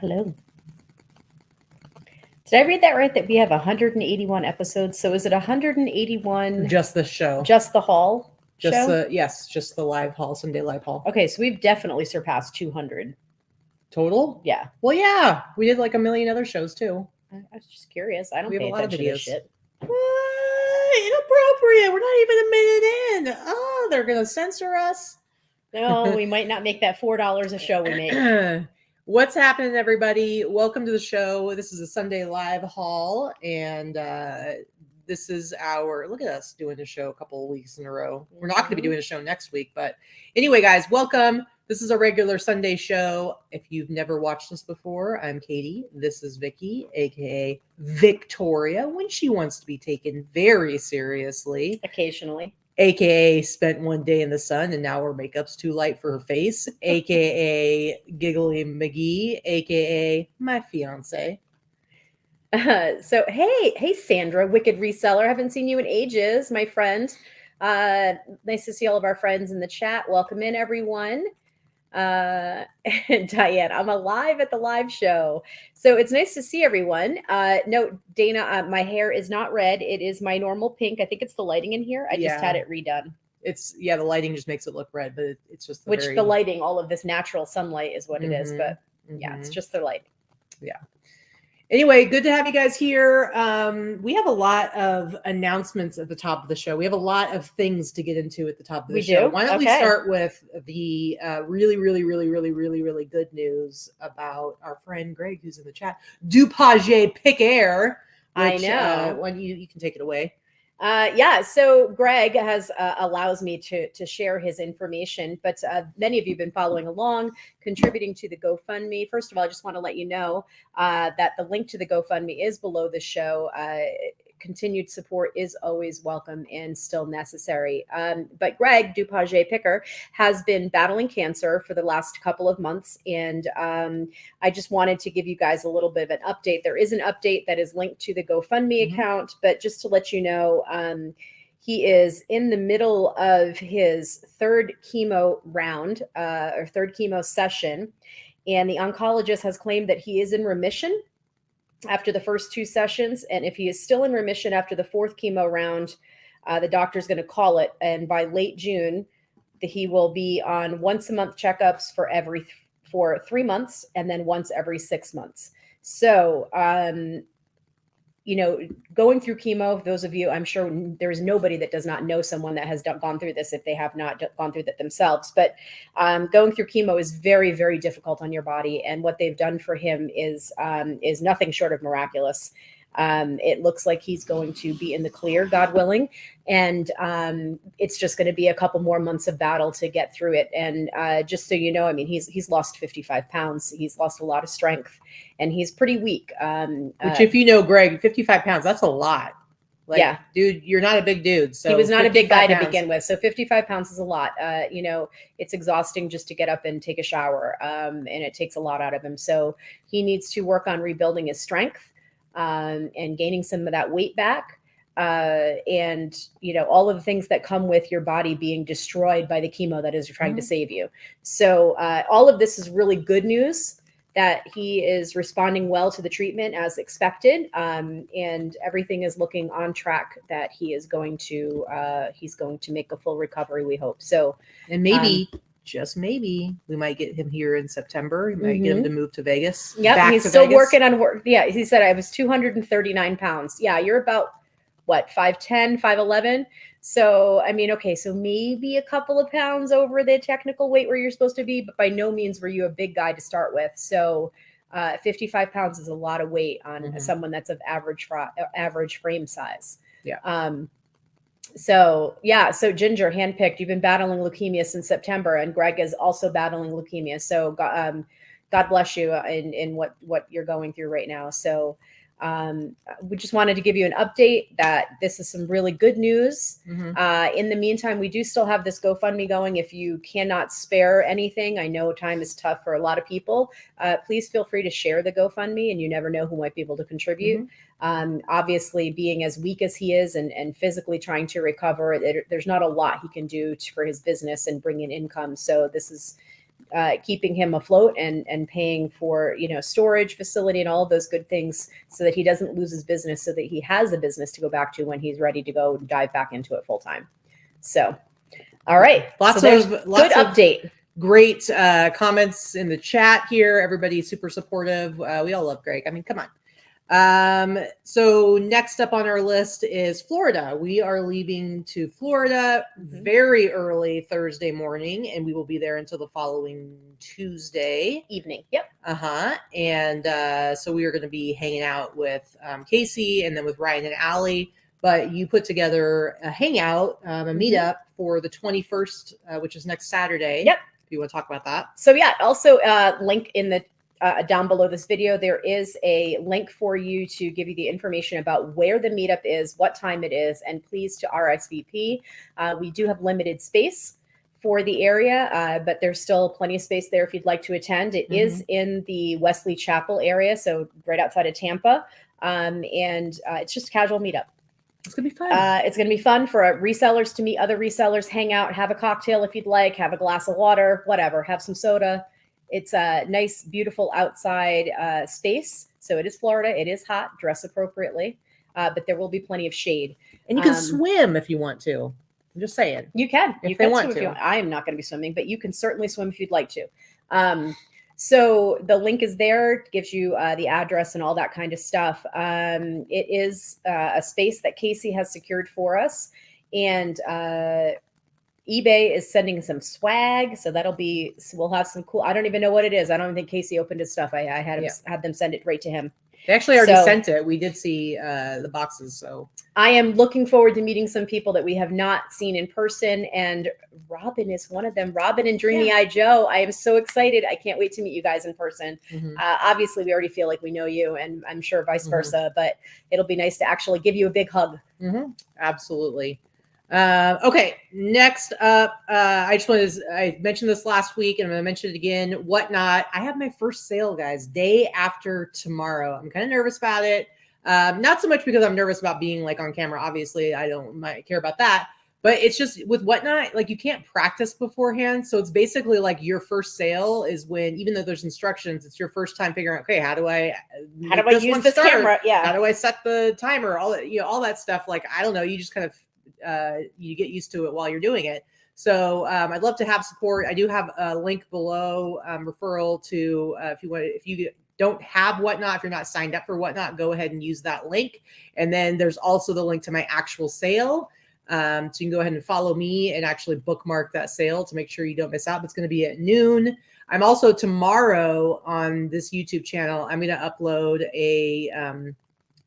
Hello. Did I read that right? That we have 181 episodes. So is it 181 Just the show. just the haul Just show? just the live haul, Sunday live haul. Okay, so we've definitely surpassed 200. Total? Yeah. Well, yeah. We did like a million other shows too. I was just curious. I don't We have pay a lot of attention to this videos. shit. What? Inappropriate. We're not even a minute in. Oh, they're going to censor us. No, we might not make that $4 a show we make. What's happening, everybody? Welcome to the show. This is a Sunday live haul, and this is our look at us doing a show a couple of weeks in a row. We're not going to be doing a show next week, but anyway, guys, welcome. This is a regular Sunday show. If you've never watched this before, I'm Katy. This is Vikki, aka Victoria, when she wants to be taken very seriously. Occasionally. AKA spent one day in the sun and now her makeup's too light for her face. AKA Giggly McGee. AKA my fiance. So hey Sandra, Wicked Reseller. Haven't seen you in ages, my friend. Nice to see all of our friends in the chat. Welcome in, everyone. And Diane, I'm alive at the live show. So it's nice to see everyone. No, Dana, my hair is not red. It is my normal pink. I think it's the lighting in here. I just had it redone. It's the lighting just makes it look red, but it's just the lighting, all of this natural sunlight is what it is. But yeah, it's just the light. Yeah. Anyway, good to have you guys here. We have a lot of announcements at the top of the show. We have a lot of things to get into at the top of the show. Why don't we start with the really good news about our friend Greg, who's in the chat. Dupage Pick Air. I know. When you can take it away. Yeah, so Greg has allows me to share his information, but many of you have been following along, contributing to the GoFundMe. First of all, I just want to let you know that the link to the GoFundMe is below the show. Continued support is always welcome and still necessary. But Greg Dupage Picker has been battling cancer for the last couple of months, and I just wanted to give you guys a little bit of an update. There is an update that is linked to the GoFundMe account, but just to let you know, he is in the middle of his third chemo round or third chemo session, and the oncologist has claimed that he is in remission after the first two sessions. And if he is still in remission after the fourth chemo round, the doctor's going to call it. And by late June, he will be on once a month checkups for 3 months and then once every 6 months. So, going through chemo, those of you, I'm sure there is nobody that does not know someone that has gone through this if they have not gone through that themselves. But going through chemo is very, very difficult on your body. And what they've done for him is nothing short of miraculous. It looks like he's going to be in the clear, God willing. And it's just going to be a couple more months of battle to get through it. And just so you know, I mean, he's lost 55 pounds. He's lost a lot of strength and he's pretty weak. Which if you know Greg, 55 pounds, that's a lot. Like, yeah, dude, you're not a big dude. So he was not a big guy to begin with. So 55 pounds is a lot. It's exhausting just to get up and take a shower. And it takes a lot out of him. So he needs to work on rebuilding his strength and gaining some of that weight back. And all of the things that come with your body being destroyed by the chemo that is trying to save you. So all of this is really good news that he is responding well to the treatment as expected. And everything is looking on track that he is going to make a full recovery, we hope. So, and maybe just maybe we might get him here in September. We might get him to move to Vegas. Yeah, he's still working on work. Yeah, he said I was 239 pounds. Yeah, you're about what, 5'10", 5'11". So, I mean, okay, so maybe a couple of pounds over the technical weight where you're supposed to be, but by no means were you a big guy to start with. So 55 pounds is a lot of weight on someone that's of average frame size. Yeah. So Ginger, handpicked, you've been battling leukemia since September, and Greg is also battling leukemia. So God bless you in what you're going through right now. So we just wanted to give you an update that this is some really good news. In the meantime, we do still have this GoFundMe going. If you cannot spare anything, I know time is tough for a lot of people. Please feel free to share the GoFundMe, and you never know who might be able to contribute. Obviously, being as weak as he is and physically trying to recover, there's not a lot he can do for his business and bring in income. So this is keeping him afloat and paying for, storage facility and all of those good things so that he doesn't lose his business, so that he has a business to go back to when he's ready to go dive back into it full time. So, all right. Lots so of good update. Great comments in the chat here. Everybody's super supportive. We all love Greg. I mean, come on. So next up on our list is Florida. We are leaving to Florida very early Thursday morning, and we will be there until the following Tuesday evening. Yep. And so we are going to be hanging out with Casey and then with Ryan and Allie. But you put together a hangout, a meetup for the 21st, which is next Saturday. Yep. If you want to talk about that. So yeah, also link in the down below this video, there is a link for you to give you the information about where the meetup is, what time it is, and please to RSVP. We do have limited space for the area, but there's still plenty of space there if you'd like to attend. It is in the Wesley Chapel area, so right outside of Tampa, and it's just a casual meetup. It's going to be fun. It's going to be fun for resellers to meet other resellers, hang out, have a cocktail if you'd like, have a glass of water, whatever, have some soda. It's a nice, beautiful outside space. So it is Florida. It is hot. Dress appropriately. But there will be plenty of shade. And you can swim if you want to. I'm just saying. You can. If they want to. I am not going to be swimming, but you can certainly swim if you'd like to. So the link is there. It gives you the address and all that kind of stuff. It is a space that Casey has secured for us. And eBay is sending some swag, so we'll have some cool. I don't even know what it is. I don't even think Casey opened his stuff. I had them send it right to him. They actually already sent it. We did see the boxes. So I am looking forward to meeting some people that we have not seen in person, and Robin is one of them. Robin and Dreamy Eye Joe. I am so excited. I can't wait to meet you guys in person. Obviously, we already feel like we know you, and I'm sure vice versa. But it'll be nice to actually give you a big hug. Absolutely. Okay, next up, I mentioned this last week and I'm going to mention it again. Whatnot. I have my first sale, guys, day after tomorrow. I'm kind of nervous about it. Not so much because I'm nervous about being like on camera. Obviously, I don't care about that. But it's just with Whatnot, like you can't practice beforehand. So it's basically like your first sale is when, even though there's instructions, it's your first time figuring out, okay, how do I use this camera? Yeah. How do I set the timer? All that, all that stuff. Like, I don't know. You just kind of, you get used to it while you're doing it. So I'd love to have support. I do have a link below, referral to, if you don't have Whatnot, if you're not signed up for Whatnot, go ahead and use that link. And then there's also the link to my actual sale. So you can go ahead and follow me and actually bookmark that sale to make sure you don't miss out. It's going to be at noon. I'm also tomorrow on this YouTube channel, I'm going to upload a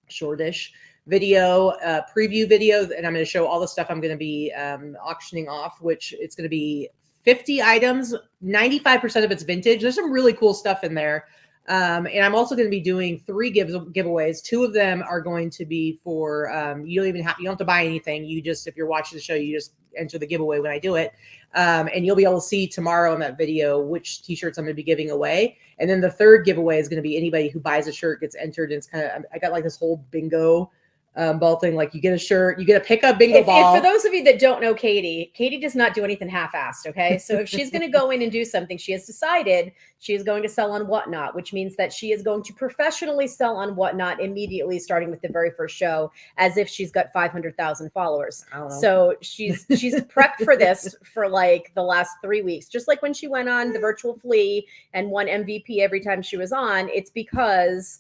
shortish video, preview video, and I'm going to show all the stuff I'm going to be auctioning off, which it's going to be 50 items. 95% of it's vintage. There's some really cool stuff in there. And I'm also going to be doing 3 giveaways. 2 of them are going to be for, you don't have to buy anything. You just, if you're watching the show, you just enter the giveaway when I do it. And you'll be able to see tomorrow in that video which t-shirts I'm going to be giving away. And then the 3rd giveaway is going to be anybody who buys a shirt gets entered. And it's kind of, I got like this whole bingo ball thing. Like you get a shirt, you get a pickup bingo ball. For those of you that don't know Katy does not do anything half-assed. Okay. So if she's going to go in and do something, she has decided she is going to sell on Whatnot, which means that she is going to professionally sell on Whatnot immediately, starting with the very first show, as if she's got 500,000 followers. So she's prepped for this for like the last 3 weeks, just like when she went on the virtual flea and won MVP every time she was on. It's because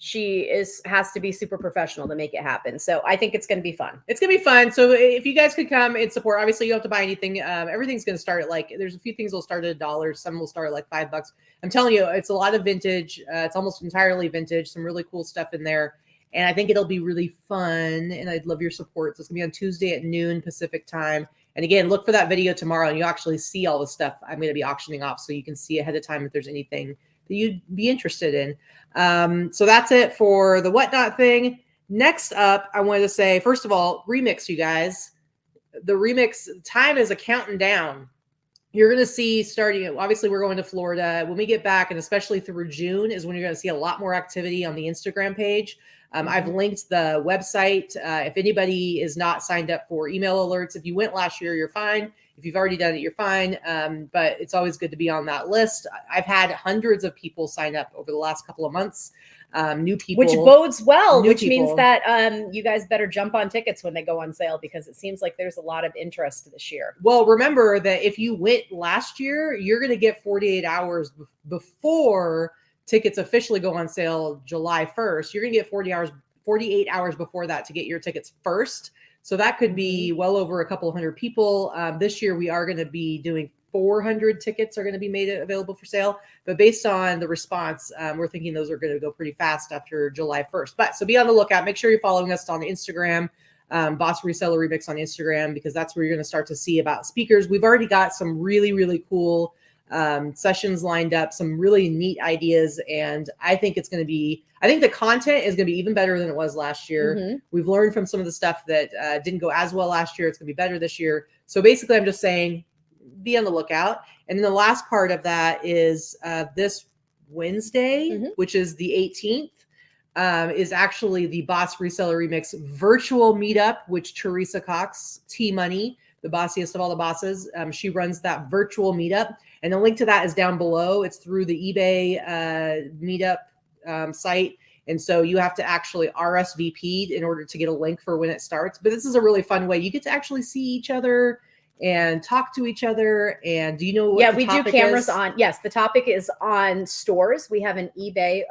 she has to be super professional to make it happen. So I think it's going to be fun. It's going to be fun. So if you guys could come and support, obviously you don't have to buy anything. Everything's going to start at like, there's a few things will start at $1. Some will start at like $5. I'm telling you, it's a lot of vintage. It's almost entirely vintage. Some really cool stuff in there. And I think it'll be really fun. And I'd love your support. So it's gonna be on Tuesday at noon Pacific time. And again, look for that video tomorrow and you'll actually see all the stuff I'm going to be auctioning off. So you can see ahead of time if there's anything that you'd be interested in. So that's it for the Whatnot thing. Next up, I wanted to say, first of all, remix, you guys. The remix time is counting down. You're going to see starting, obviously we're going to Florida. When we get back, and especially through June, is when you're going to see a lot more activity on the Instagram page. I've linked the website. If anybody is not signed up for email alerts, if you went last year, you're fine. If you've already done it, you're fine. But it's always good to be on that list. I've had hundreds of people sign up over the last couple of months. New people, which bodes well, which people. means that you guys better jump on tickets when they go on sale, because it seems like there's a lot of interest this year. Well, remember that if you went last year, you're going to get 48 hours before tickets officially go on sale July 1st. You're going to get 48 hours before that to get your tickets first. So that could be well over a couple hundred people. This year, we are going to be doing 400 tickets are going to be made available for sale. But based on the response, we're thinking those are going to go pretty fast after July 1st. But so be on the lookout. Make sure you're following us on Instagram, Boss Reseller Remix on Instagram, because that's where you're going to start to see about speakers. We've already got some really, really cool sessions lined up, some really neat ideas. And I think it's going to be, I think the content is going to be even better than it was last year. We've learned from some of the stuff that didn't go as well last year. It's going to be better this year. So basically, I'm just saying, be on the lookout. And then the last part of that is this Wednesday, which is the 18th, is actually the Boss Reseller Remix virtual meetup, which Teresa Cox, T-Money, the bossiest of all the bosses, she runs that virtual meetup. And the link to that is down below. It's through the eBay meetup site. And so you have to actually RSVP in order to get a link for when it starts. But this is a really fun way. You get to actually see each other and talk to each other. And do you know what we do cameras on? Yes, the topic is on stores. We have an eBay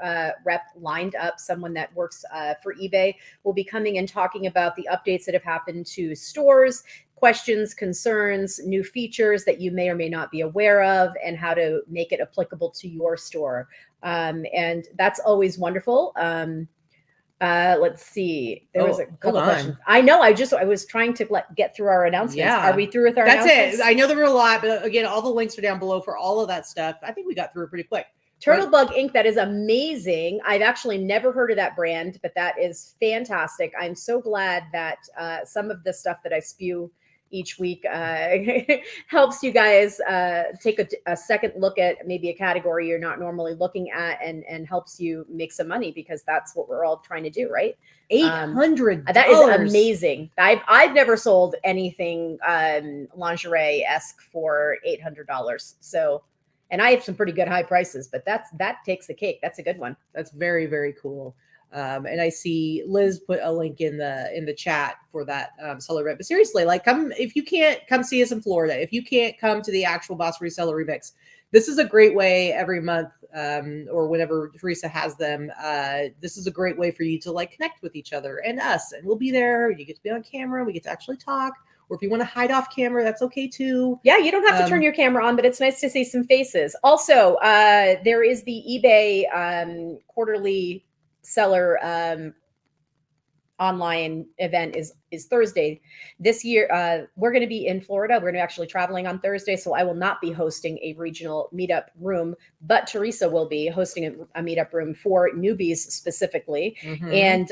rep lined up, someone that works for eBay will be coming and talking about the updates that have happened to stores, questions, concerns, new features that you may or may not be aware of, and how to make it applicable to your store. And that's always wonderful. Let's see. There was a couple questions. I know. I was trying to get through our announcements. Yeah. Are we through with our announcements? That's it. I know there were a lot, but again, all the links are down below for all of that stuff. I think we got through it pretty quick. Turtlebug Inc. That is amazing. I've actually never heard of that brand, but that is fantastic. I'm so glad that some of the stuff that I spew each week helps you guys take a second look at maybe a category you're not normally looking at, and helps you make some money, because that's what we're all trying to do, right? $800. That is amazing. I've never sold anything lingerie-esque for $800. So, and I have some pretty good high prices, but that takes the cake. That's a good one. That's very, very cool. And I see Liz put a link in the chat for that seller event. But seriously, like, come, if you can't come see us in Florida, if you can't come to the actual Boss Reseller Remix, this is a great way every month, or whenever Teresa has them. This is a great way for you to like connect with each other and us, and we'll be there. You get to be on camera. We get to actually talk. Or if you want to hide off camera, that's okay too. Yeah, you don't have to turn your camera on, but it's nice to see some faces. Also, there is the eBay quarterly seller online event is Thursday this year. We're going to be in Florida. We're going to actually traveling on Thursday, so I will not be hosting a regional meetup room, but Teresa will be hosting a meetup room for newbies specifically. And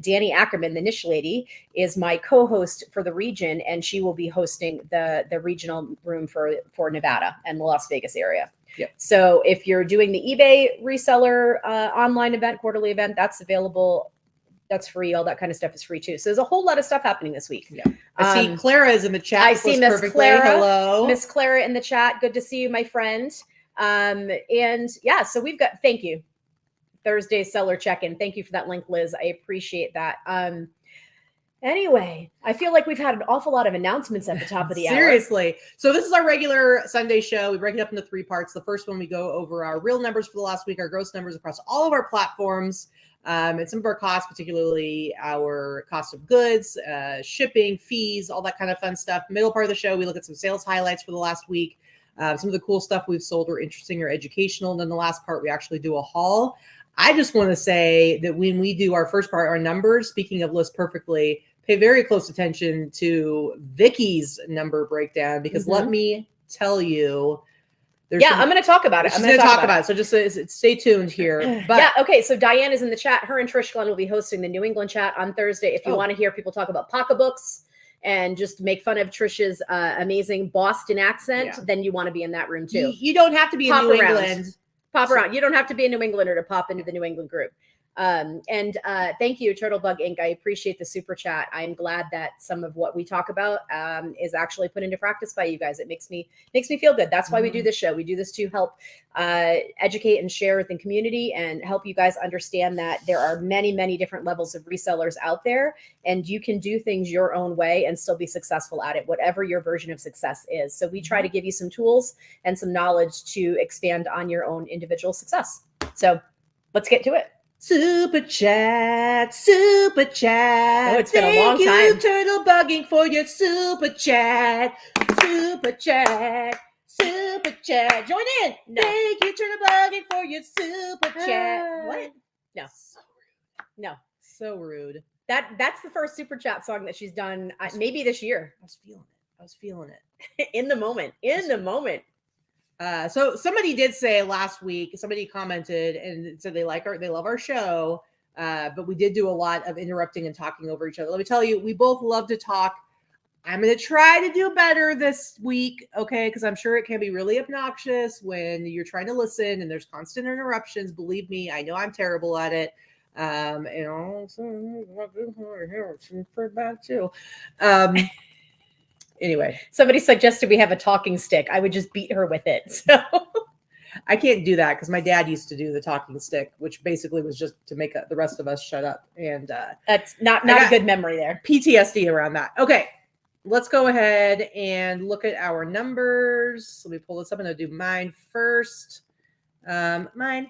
Danny Ackerman, the niche lady, is my co-host for the region, and she will be hosting the regional room for Nevada and the Las Vegas area. Yep. So if you're doing the eBay reseller online event, quarterly event, that's available. That's free. All that kind of stuff is free too. So there's a whole lot of stuff happening this week. Yeah. I see Clara is in the chat. I see Miss Clara. Hello. Miss Clara in the chat. Good to see you, my friend. And yeah, so we've got, thank you. Thursday seller check-in. Thank you for that link, Liz. I appreciate that. Anyway, I feel like we've had an awful lot of announcements at the top of the hour. Seriously. So this is our regular Sunday show. We break it up into 3 parts. The first one, we go over our real numbers for the last week, our gross numbers across all of our platforms, and some of our costs, particularly our cost of goods, shipping, fees, all that kind of fun stuff. Middle part of the show, we look at some sales highlights for the last week, some of the cool stuff we've sold or interesting or educational. And then the last part, we actually do a haul. I just want to say that when we do our first part, our numbers, speaking of List Perfectly, pay very close attention to Vikki's number breakdown, because let me tell you, I'm going to talk about it. I'm going to talk about it. So just stay tuned here. But yeah, okay. So Diane is in the chat. Her and Trish Glenn will be hosting the New England chat on Thursday. If you want to hear people talk about pocketbooks and just make fun of Trish's amazing Boston accent, then you want to be in that room too. You don't have to be in New England. Pop around. You don't have to be a New Englander to pop into the New England group. Thank you, Turtlebug Inc. I appreciate the super chat. I'm glad that some of what we talk about is actually put into practice by you guys. It makes me feel good. That's why we do this show. We do this to help educate and share with the community and help you guys understand that there are many, many different levels of resellers out there, and you can do things your own way and still be successful at it, whatever your version of success is. So we try to give you some tools and some knowledge to expand on your own individual success. So let's get to it. Super chat, super chat. Oh, it's been a long time. Thank you, Turtle Bugging, for your super chat, super chat, super chat. Join in. No. Thank you, Turtle Bugging, for your super chat. What? No. No. So rude. That's the first super chat song that she's done maybe this year. I was feeling it. In the moment. So somebody did say last week, somebody commented and said they love our show, but we did do a lot of interrupting and talking over each other. Let me tell you, we both love to talk. I'm going to try to do better this week, okay? Because I'm sure it can be really obnoxious when you're trying to listen and there's constant interruptions. Believe me, I know I'm terrible at it. And also, pretty bad too. Anyway, somebody suggested we have a talking stick. I would just beat her with it. So I can't do that because my dad used to do the talking stick, which basically was just to make the rest of us shut up. And that's not a good memory there. PTSD around that. Okay, let's go ahead and look at our numbers. Let me pull this up and I'll do mine first. Mine.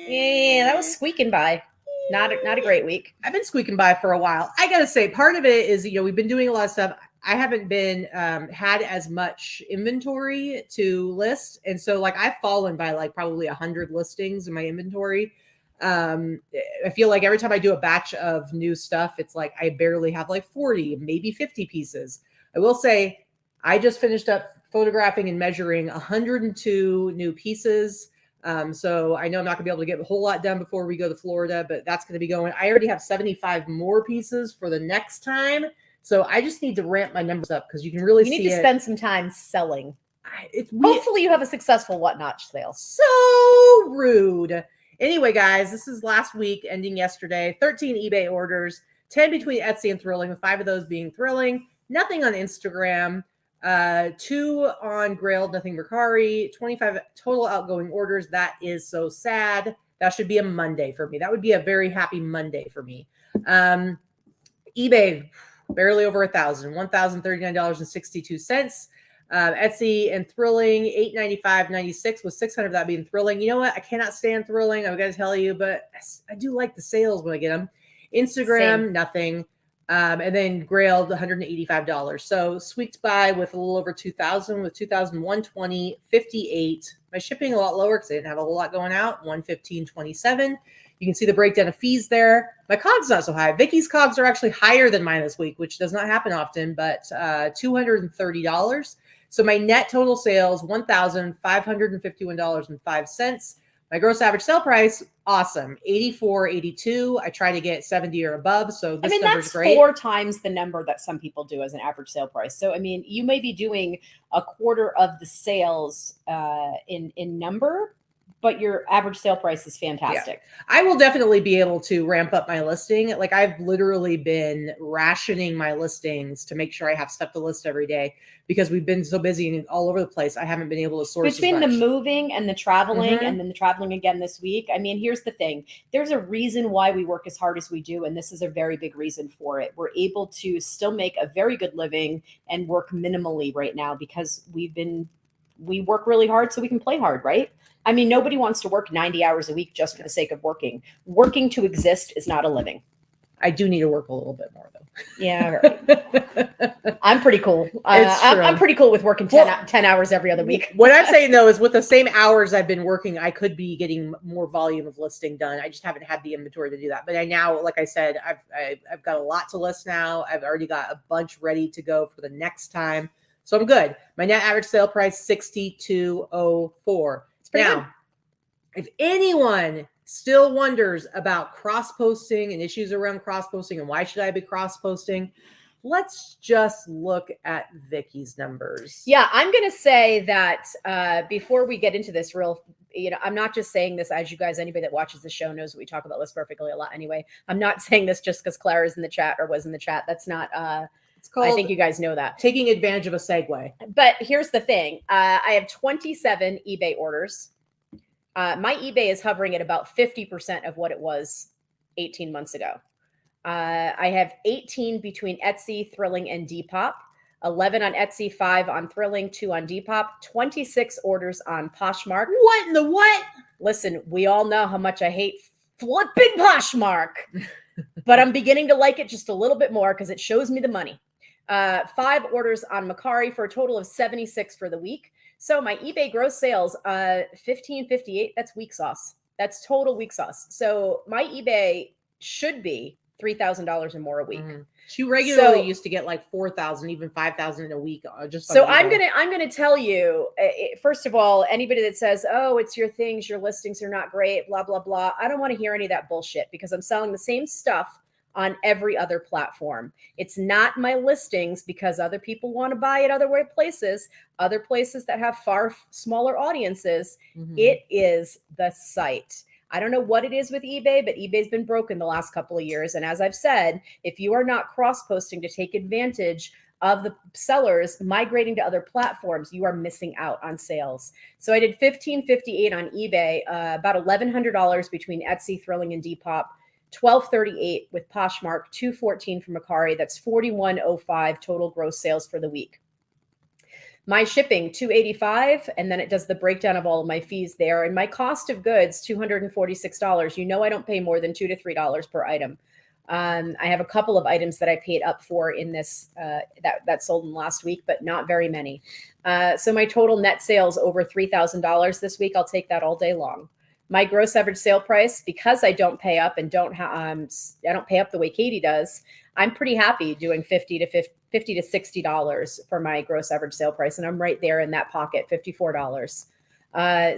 Yeah, that was squeaking by. Not a great week. I've been squeaking by for a while. I gotta say, part of it is, we've been doing a lot of stuff. I haven't been had as much inventory to list, and so I've fallen by probably 100 listings in my inventory. I feel like every time I do a batch of new stuff, it's I barely have 40, maybe 50 pieces. I will say, I just finished up photographing and measuring 102 new pieces. So I know I'm not gonna be able to get a whole lot done before we go to Florida, but that's going to be going. I already have 75 more pieces for the next time. So I just need to ramp my numbers up because you can really see it. You need to spend some time selling. Hopefully you have a successful whatnot sale. So rude. Anyway, guys, this is last week ending yesterday. 13 eBay orders, 10 between Etsy and Thrilling, with 5 of those being Thrilling. Nothing on Instagram. 2 on Grailed, nothing Mercari, 25 total outgoing orders. That is so sad. That should be a Monday for me. That would be a very happy Monday for me. eBay, barely over 1,000, $1,039.62. Etsy and Thrilling, $895.96 with 600 of that being Thrilling. You know what? I cannot stand Thrilling. I've got to tell you, but I do like the sales when I get them. Instagram, Same. Nothing. And then Grailed, $185. So squeaked by with a little over 2,000 with 2,120.58. My shipping a lot lower because I didn't have a whole lot going out, $115.27. You can see the breakdown of fees there. My COGS not so high. Vikki's COGS are actually higher than mine this week, which does not happen often, but $230. So my net total sales, $1,551.05. My gross average sale price, awesome, $84.82. I try to get 70 or above, so this number's great. That's 4 times the number that some people do as an average sale price. So, you may be doing a quarter of the sales in number, but your average sale price is fantastic. Yeah. I will definitely be able to ramp up my listing. I've literally been rationing my listings to make sure I have stuff to list every day because we've been so busy and all over the place. I haven't been able to source between the moving and the traveling and then the traveling again this week. Here's the thing. There's a reason why we work as hard as we do, and this is a very big reason for it. We're able to still make a very good living and work minimally right now because we work really hard so we can play hard, right? Nobody wants to work 90 hours a week just for the sake of working. Working to exist is not a living. I do need to work a little bit more, though. Yeah, right. I'm pretty cool. I'm pretty cool with working 10 hours every other week. What I'm saying, though, is with the same hours I've been working, I could be getting more volume of listing done. I just haven't had the inventory to do that. But I now, like I said, I've got a lot to list now. I've already got a bunch ready to go for the next time. So I'm good. My net average sale price, $62.04. Now, if anyone still wonders about cross-posting and issues around cross-posting and why should I be cross-posting, let's just look at Vikki's numbers. Yeah, I'm going to say that before we get into this I'm not just saying this, as you guys, anybody that watches the show knows that we talk about List Perfectly a lot anyway. I'm not saying this just because Clara's in the chat or was in the chat. That's not, it's called, I think you guys know that. Taking advantage of a segue. But here's the thing. I have 27 eBay orders. My eBay is hovering at about 50% of what it was 18 months ago. I have 18 between Etsy, Thrilling, and Depop. 11 on Etsy, 5 on Thrilling, 2 on Depop, 26 orders on Poshmark. What in the what? Listen, we all know how much I hate flipping Poshmark, but I'm beginning to like it just a little bit more because it shows me the money. 5 orders on Mercari for a total of 76 for the week. So my eBay gross sales, 1558, that's weak sauce. That's total weak sauce. So my eBay should be $3,000 or more a week. Mm-hmm. She regularly used to get like 4,000, even 5,000 in a week. Just so I'm gonna tell you, first of all, anybody that says, "Oh, it's your things, your listings are not great," blah blah blah, I don't want to hear any of that bullshit because I'm selling the same stuff on every other platform. It's not my listings because other people want to buy it other places that have far smaller audiences. Mm-hmm. It is the site. I don't know what it is with eBay, but eBay's been broken the last couple of years. And as I've said, if you are not cross-posting to take advantage of the sellers migrating to other platforms, you are missing out on sales. So I did $1,558 on eBay, about $1,100 between Etsy, Thrilling, and Depop, $1,238 with Poshmark, $214 from Mercari. That's $4,105 total gross sales for the week. My shipping, $285, and then it does the breakdown of all of my fees there. And my cost of goods, $246. You know I don't pay more than $2 to $3 per item. I have a couple of items that I paid up for in this that sold in last week, but not very many. So my total net sales over $3,000 this week. I'll take that all day long. My gross average sale price, because I don't pay up and I don't pay up the way Katy does, I'm pretty happy doing $50 to $60 for my gross average sale price. And I'm right there in that pocket, $54.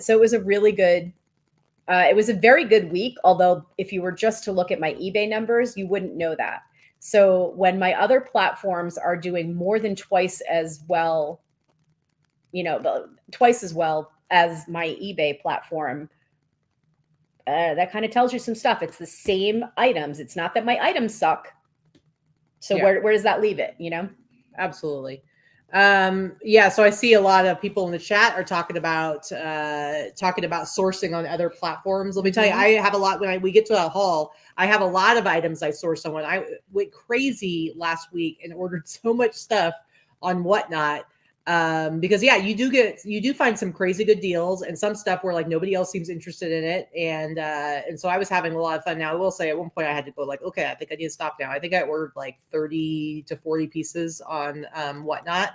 So it was a really good, it was a very good week. Although if you were just to look at my eBay numbers, you wouldn't know that. So when my other platforms are doing more than twice as well, twice as well as my eBay platform, that kind of tells you some stuff. It's the same items. It's not that my items suck. So where does that leave it? Absolutely. So I see a lot of people in the chat are talking about sourcing on other platforms. Let me tell you, I have a lot. When we get to a haul, I have a lot of items I source on. I went crazy last week and ordered so much stuff on Whatnot. Because you do find some crazy good deals and some stuff where like nobody else seems interested in it. And so I was having a lot of fun. Now I will say at one point I had to go like, okay, I think I need to stop now. I think I ordered like 30 to 40 pieces on Whatnot.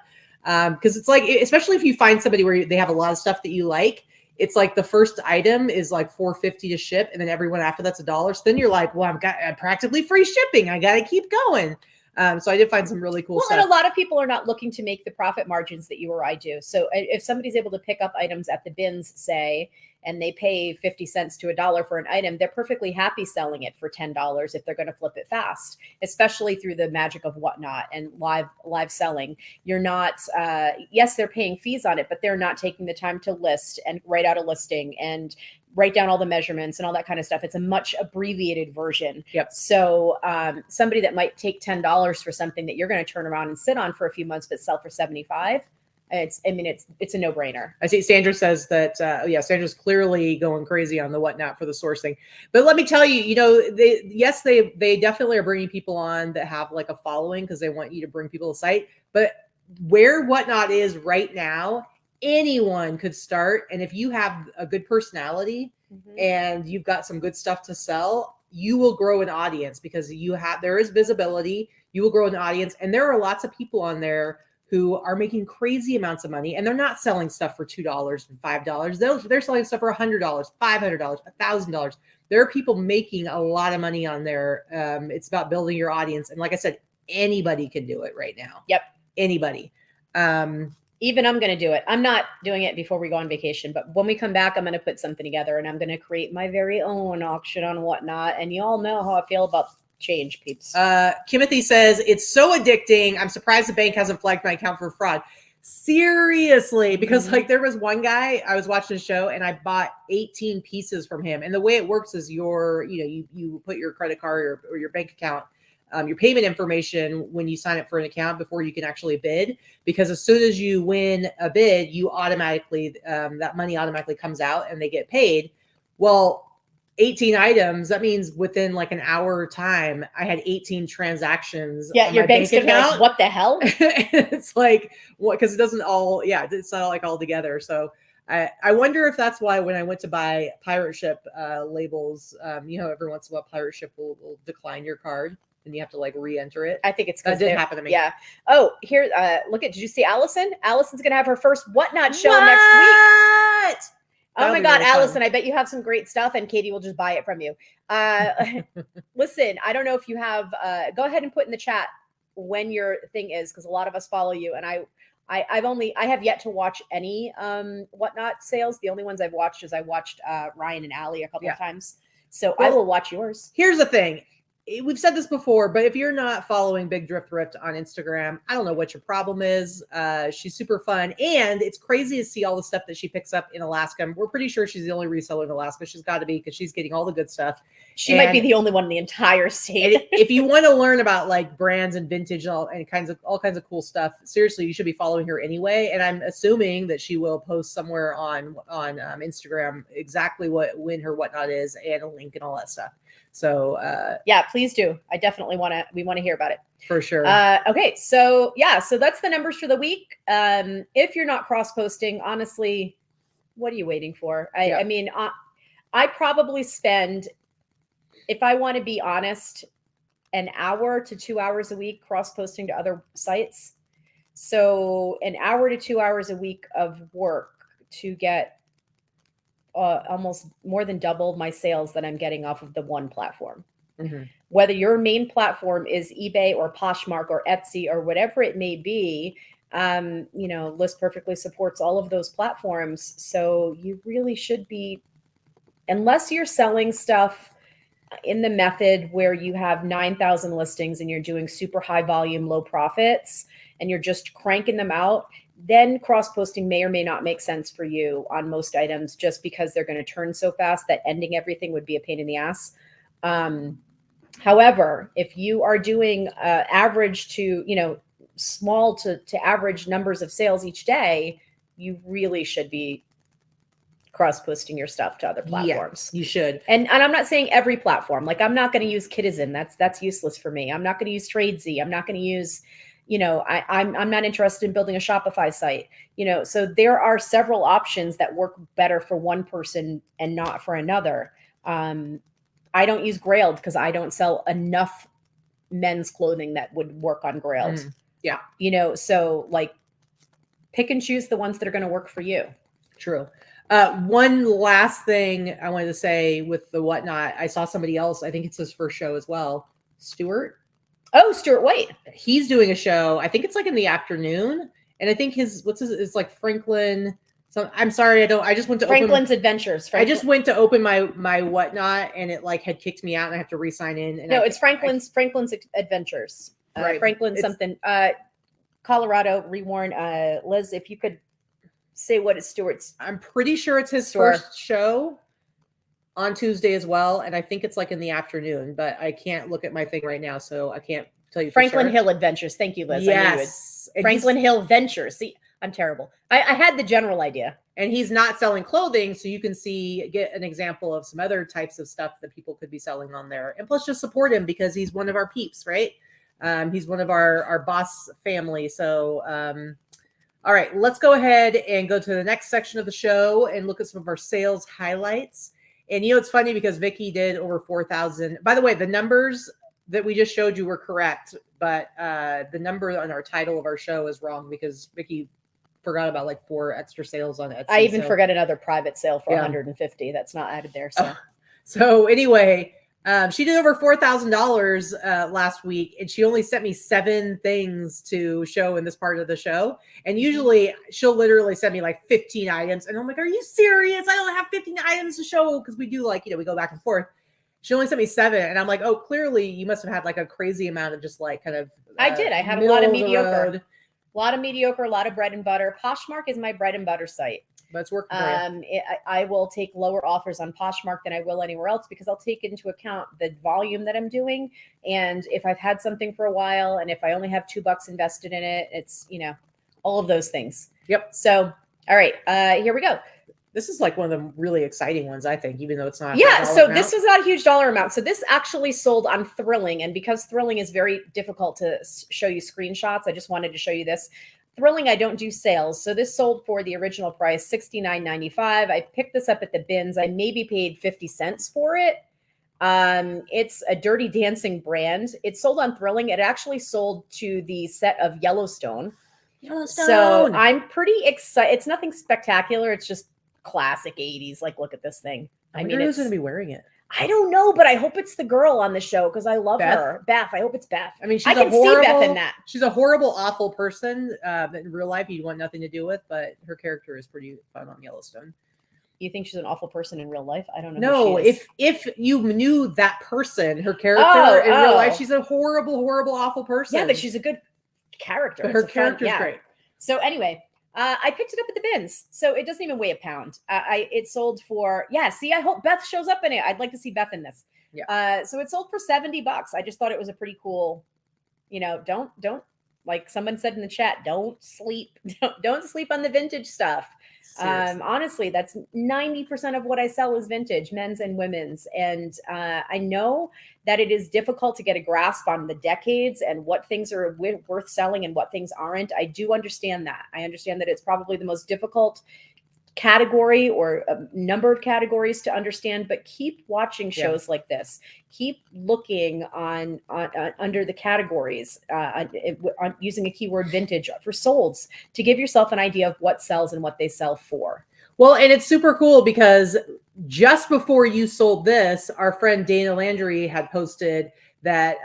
Cause it's like, especially if you find somebody where they have a lot of stuff that you like, it's like the first item is like $4.50 to ship. And then everyone after that's $1. So then you're like, well, I'm practically free shipping. I got to keep going. So I did find some really cool stuff. And a lot of people are not looking to make the profit margins that you or I do. So if somebody's able to pick up items at the bins, say, and they pay 50 cents to $1 for an item, they're perfectly happy selling it for $10 if they're going to flip it fast, especially through the magic of Whatnot and live selling. You're not, yes, they're paying fees on it, but they're not taking the time to list and write out a listing and write down all the measurements and all that kind of stuff. It's a much abbreviated version. Yep. So somebody that might take $10 for something that you're going to turn around and sit on for a few months, but sell for $75. It's a no-brainer. I see Sandra says that, Sandra's clearly going crazy on the Whatnot for the sourcing. But let me tell you, they definitely are bringing people on that have like a following because they want you to bring people to the site. But where Whatnot is right now, anyone could start. And if you have a good personality and you've got some good stuff to sell, you will grow an audience because there is visibility. You will grow an audience. And there are lots of people on there who are making crazy amounts of money and they're not selling stuff for $2 and $5. They're selling stuff for $100, $500, $1,000. There are people making a lot of money on there. It's about building your audience. And like I said, anybody can do it right now. Yep. Anybody. Even I'm going to do it. I'm not doing it before we go on vacation, but when we come back, I'm going to put something together and I'm going to create my very own auction on Whatnot. And you all know how I feel about change, peeps. Kimothy says, it's so addicting. I'm surprised the bank hasn't flagged my account for fraud. Seriously, because like there was one guy, I was watching a show and I bought 18 pieces from him. And the way it works is you put your credit card or your bank account, your payment information when you sign up for an account before you can actually bid. Because as soon as you win a bid, you automatically, that money automatically comes out and they get paid. Well, 18 items, that means within like an hour time, I had 18 transactions. Yeah, on your my bank's bank gonna be like, account. what the hell? It's like, what? Because it doesn't all, it's not like all together. So I wonder if that's why when I went to buy pirate ship labels, every once in a while pirate ship will decline your card and you have to like re-enter it. I think it's That did happen to me. Yeah. Oh, here, did you see Allison? Allison's gonna have her first Whatnot show next week. What? Oh That'll my be God, really fun. Allison, I bet you have some great stuff and Katy will just buy it from you. Listen, I don't know if you have, go ahead and put in the chat when your thing is, because a lot of us follow you. And I have yet to watch any Whatnot sales. The only ones I've watched is I watched Ryan and Allie a couple of times. So I will watch yours. Here's the thing. We've said this before, but if you're not following Big Drift Thrift on Instagram, I don't know what your problem is. She's super fun. And it's crazy to see all the stuff that she picks up in Alaska. We're pretty sure she's the only reseller in Alaska. She's got to be, because she's getting all the good stuff. She might be the only one in the entire state. If you want to learn about like brands and vintage and all kinds of cool stuff, seriously, you should be following her anyway. And I'm assuming that she will post somewhere on Instagram exactly when her Whatnot is and a link and all that stuff. So yeah, please do. I definitely we want to hear about it. For sure. Okay. So that's the numbers for the week. If you're not cross-posting, honestly, what are you waiting for? I mean, I probably spend, if I want to be honest, an hour to 2 hours a week cross-posting to other sites. So an hour to 2 hours a week of work to get almost more than double my sales that I'm getting off of the one platform. Mm-hmm. Whether your main platform is eBay or Poshmark or Etsy or whatever it may be, List Perfectly supports all of those platforms. So you really should be, unless you're selling stuff in the method where you have 9,000 listings and you're doing super high volume, low profits, and you're just cranking them out, then cross-posting may or may not make sense for you on most items, just because they're going to turn so fast that ending everything would be a pain in the ass. However, if you are doing average to, small to average numbers of sales each day, you really should be cross-posting your stuff to other platforms. Yeah, you should. And I'm not saying every platform. Like, I'm not going to use Citizen. That's useless for me. I'm not going to use Tradesy. I'm not going to use, I'm not interested in building a Shopify site. So there are several options that work better for one person and not for another. I don't use Grailed because I don't sell enough men's clothing that would work on Grailed. Yeah. So like, pick and choose the ones that are going to work for you. True. One last thing I wanted to say with the Whatnot, I saw somebody else, I think it's his first show as well, Stuart. Oh, Stuart White. He's doing a show. I think it's like in the afternoon. And I think it's like Franklin. So I'm sorry, I just went to Franklin's Adventures. I just went to open my Whatnot and it like had kicked me out and I have to re-sign in. And no, it's Franklin's Adventures. Right. Franklin something. Colorado, Rewarn. Liz, if you could say what is Stuart's. I'm pretty sure it's his first show on Tuesday as well. And I think it's like in the afternoon, but I can't look at my thing right now. So I can't tell you. Franklin Hill Adventures. Thank you, Liz. Yes. Franklin Hill Ventures. See, I'm terrible. I had the general idea. And he's not selling clothing. So you can get an example of some other types of stuff that people could be selling on there. And plus just support him because he's one of our peeps, right? He's one of our boss family. So, all right, let's go ahead and go to the next section of the show and look at some of our sales highlights. And it's funny because Vikki did over 4,000. By the way, the numbers that we just showed you were correct, but the number on our title of our show is wrong because Vikki forgot about like 4 extra sales on Etsy. I even forgot another private sale for 150. That's not added there. So anyway, she did over $4,000 last week, and she only sent me 7 things to show in this part of the show. And usually she'll literally send me like 15 items. And I'm like, are you serious? I don't have 15 items to show because we do like, we go back and forth. She only sent me 7. And I'm like, oh, clearly you must have had like a crazy amount of just like kind of. I did. I had a lot of mediocre. A lot of mediocre, a lot of bread and butter. Poshmark is my bread and butter site. But it's working for you. I will take lower offers on Poshmark than I will anywhere else because I'll take into account the volume that I'm doing. And if I've had something for a while and if I only have $2 invested in it, it's, all of those things. Yep. So, all right, here we go. This is like one of the really exciting ones, I think, even though it's not. Yeah, so this was not a huge dollar amount. So this actually sold on Thrilling. And because Thrilling is very difficult to show you screenshots, I just wanted to show you this. Thrilling, I don't do sales. So this sold for the original price, $69.95. I picked this up at the bins. I maybe paid 50 cents for it. It's a Dirty Dancing brand. It sold on Thrilling. It actually sold to the set of Yellowstone. So I'm pretty excited. It's nothing spectacular. It's just classic 80s. Like, look at this thing. I mean, who's going to be wearing it? I don't know, but I hope it's the girl on the show because I love her. Beth. I hope it's Beth. I mean, I can see Beth in that. She's a horrible, awful person that in real life you'd want nothing to do with, but her character is pretty fun on Yellowstone. You think she's an awful person in real life? I don't know. No, if you knew that person, her character in real life, she's a horrible, horrible, awful person. Yeah, but she's a good character. But her character's great. So anyway, I picked it up at the bins, so it doesn't even weigh a pound. It sold for see. I hope Beth shows up in it. I'd like to see Beth in this. Yeah. So it sold for $70. I just thought it was a pretty cool. Don't like someone said in the chat. Don't sleep. Don't sleep on the vintage stuff. Honestly, that's 90% of what I sell is vintage, men's and women's. And I know that it is difficult to get a grasp on the decades and what things are worth selling and what things aren't. I do understand that. I understand that it's probably the most difficult category or a number of categories to understand, but keep watching shows like this. Keep looking on under the categories on using a keyword vintage for solds to give yourself an idea of what sells and what they sell for. Well, and it's super cool because just before you sold this, our friend Dana Landry had posted that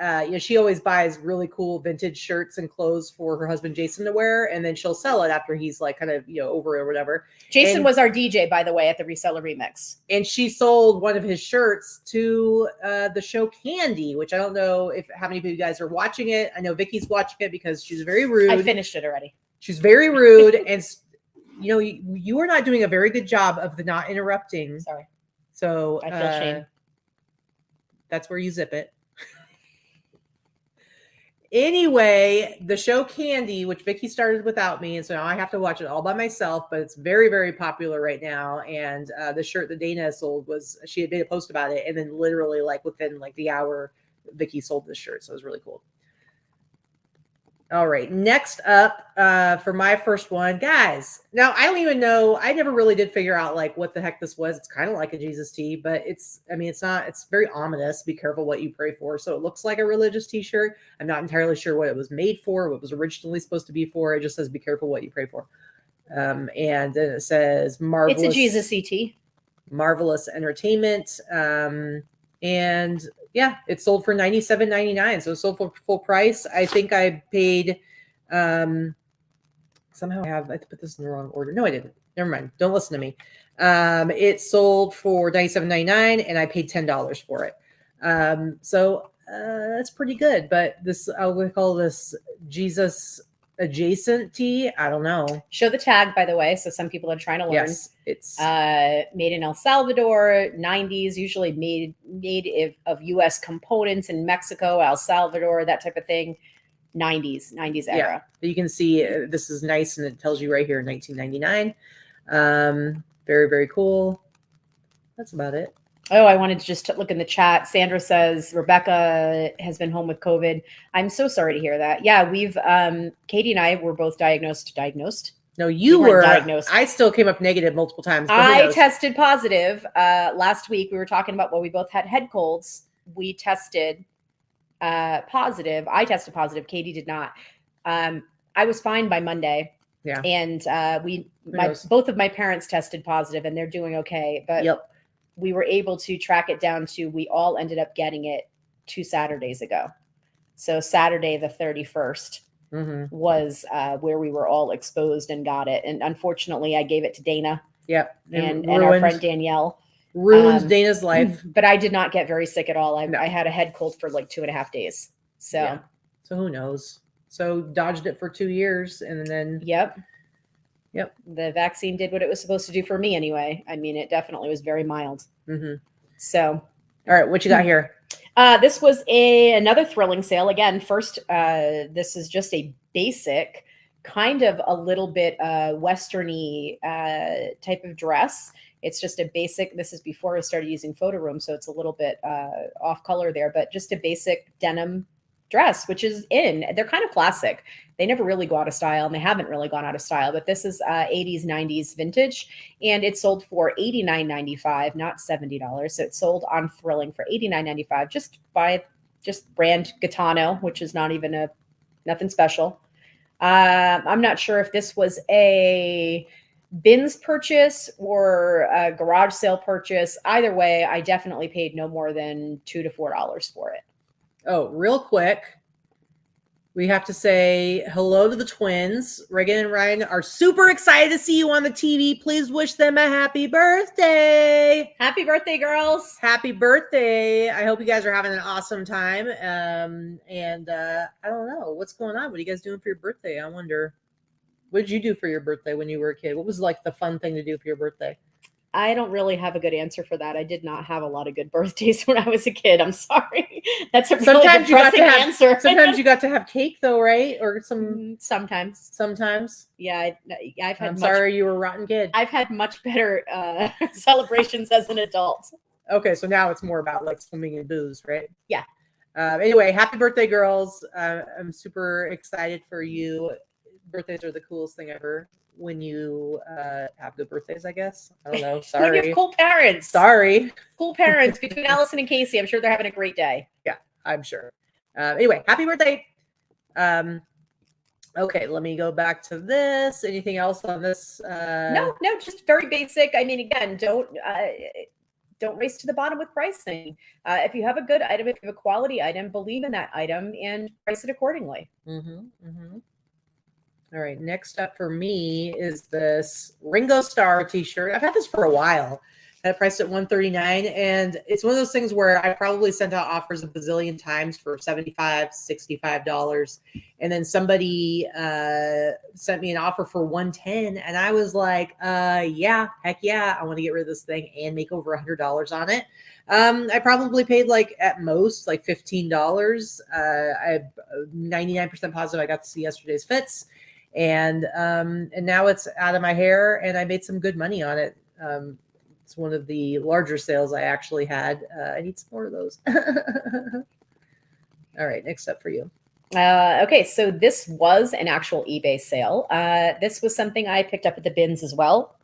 she always buys really cool vintage shirts and clothes for her husband Jason to wear, and then she'll sell it after he's like kind of over or whatever. Jason was our DJ, by the way, at the Reseller Remix, and she sold one of his shirts to the show Candy, which I don't know how many of you guys are watching it. I know Vikki's watching it because she's very rude. I finished it already. She's very rude, and you are not doing a very good job of the not interrupting. Sorry. So I feel shame. That's where you zip it. Anyway, the show Candy, which Vikki started without me, and so now I have to watch it all by myself, but it's very, very popular right now. And the shirt that Dana sold she had made a post about it, and then literally within the hour, Vikki sold this shirt. So it was really cool. All right, next up for my first one, guys. Now I don't even know. I never really did figure out what the heck this was. It's kind of like a Jesus tee, but it's not. It's very ominous. Be careful what you pray for. So it looks like a religious T-shirt. I'm not entirely sure what it was made for, what it was originally supposed to be for. It just says be careful what you pray for. And then it says marvelous. It's a Jesus tee. Marvelous entertainment. And yeah, it sold for $97.99. So it sold for full price. I think I paid, somehow I put this in the wrong order. No, I didn't. Never mind. Don't listen to me. It sold for $97.99 and I paid $10 for it. So that's pretty good, but I would call this Jesus adjacent tee. I don't know. Show the tag, by the way. So some people are trying to learn. Yes, it's made in El Salvador, 90s, usually made of US components in Mexico, El Salvador, that type of thing. 90s era. Yeah. You can see this is nice, and it tells you right here 1999. Very, very cool. That's about it. Oh, I wanted to just look in the chat. Sandra says Rebecca has been home with COVID. I'm so sorry to hear that. Yeah, we've Katy and I were both diagnosed. No, you were diagnosed. I still came up negative multiple times. I tested positive last week. We were talking about we both had head colds. We tested positive. I tested positive. Katy did not. I was fine by Monday. Yeah. And both of my parents tested positive, and they're doing okay. But yep. We were able to track it down to, we all ended up getting it 2 Saturdays ago. So Saturday, the 31st was where we were all exposed and got it. And unfortunately, I gave it to Dana. Yep. And our friend Danielle. Ruined Dana's life. But I did not get very sick at all. I had a head cold for 2.5 days. So, So who knows? So dodged it for 2 years, and then Yep. Yep. The vaccine did what it was supposed to do for me anyway. I mean, it definitely was very mild. Mm-hmm. So, all right, what you got here? This was another thrilling sale. Again, first, this is just a basic, kind of a little bit westerny type of dress. It's just a basic. This is before I started using photo room, so it's a little bit off color there, but just a basic denim dress, which is in. They're kind of classic. They never really go out of style, and they haven't really gone out of style. But this is 80s, 90s vintage, and it sold for $89.95, not $70. So it sold on Thrilling for $89.95, just brand Gitano, which is not even nothing special. I'm not sure if this was a bins purchase or a garage sale purchase. Either way, I definitely paid no more than $2 to $4 for it. Oh, real quick, we have to say hello to the twins. Reagan and Ryan are super excited to see you on the TV. Please wish them a happy birthday. Happy birthday, girls. Happy birthday. I hope you guys are having an awesome time. I don't know what's going on. What are you guys doing for your birthday? I wonder, what did you do for your birthday when you were a kid? What was like the fun thing to do for your birthday? I don't really have a good answer for that. I did not have a lot of good birthdays when I was a kid. I'm sorry. That's a really depressing answer. Sometimes you got to have cake though, right? Or sometimes. Yeah, I've had. I'm sorry, you were a rotten kid. I've had much better celebrations as an adult. Okay, so now it's more about like swimming in booze, right? Yeah. Anyway, happy birthday, girls. I'm super excited for you. Birthdays are the coolest thing ever. When you have good birthdays, I guess. I don't know. Sorry. When you have cool parents. Sorry. Cool parents between Allison and Casey. I'm sure they're having a great day. Yeah, I'm sure. Anyway, happy birthday. Okay, let me go back to this. Anything else on this? No, just very basic. I mean, again, don't race to the bottom with pricing. If you have a good item, if you have a quality item, believe in that item and price it accordingly. All right, next up for me is this Ringo Starr t-shirt. I've had this for a while. I priced at $139, and it's one of those things where I probably sent out offers a bazillion times for $75, $65, and then somebody sent me an offer for $110, and I was like, yeah, heck yeah, I want to get rid of this thing and make over $100 on it. I probably paid like at most like $15. I'm 99% positive I got to see yesterday's fits. And now it's out of my hair, and I made some good money on it. It's one of the larger sales I actually had. I need some more of those. All right, next up for you. Okay, so this was an actual eBay sale. This was something I picked up at the bins as well.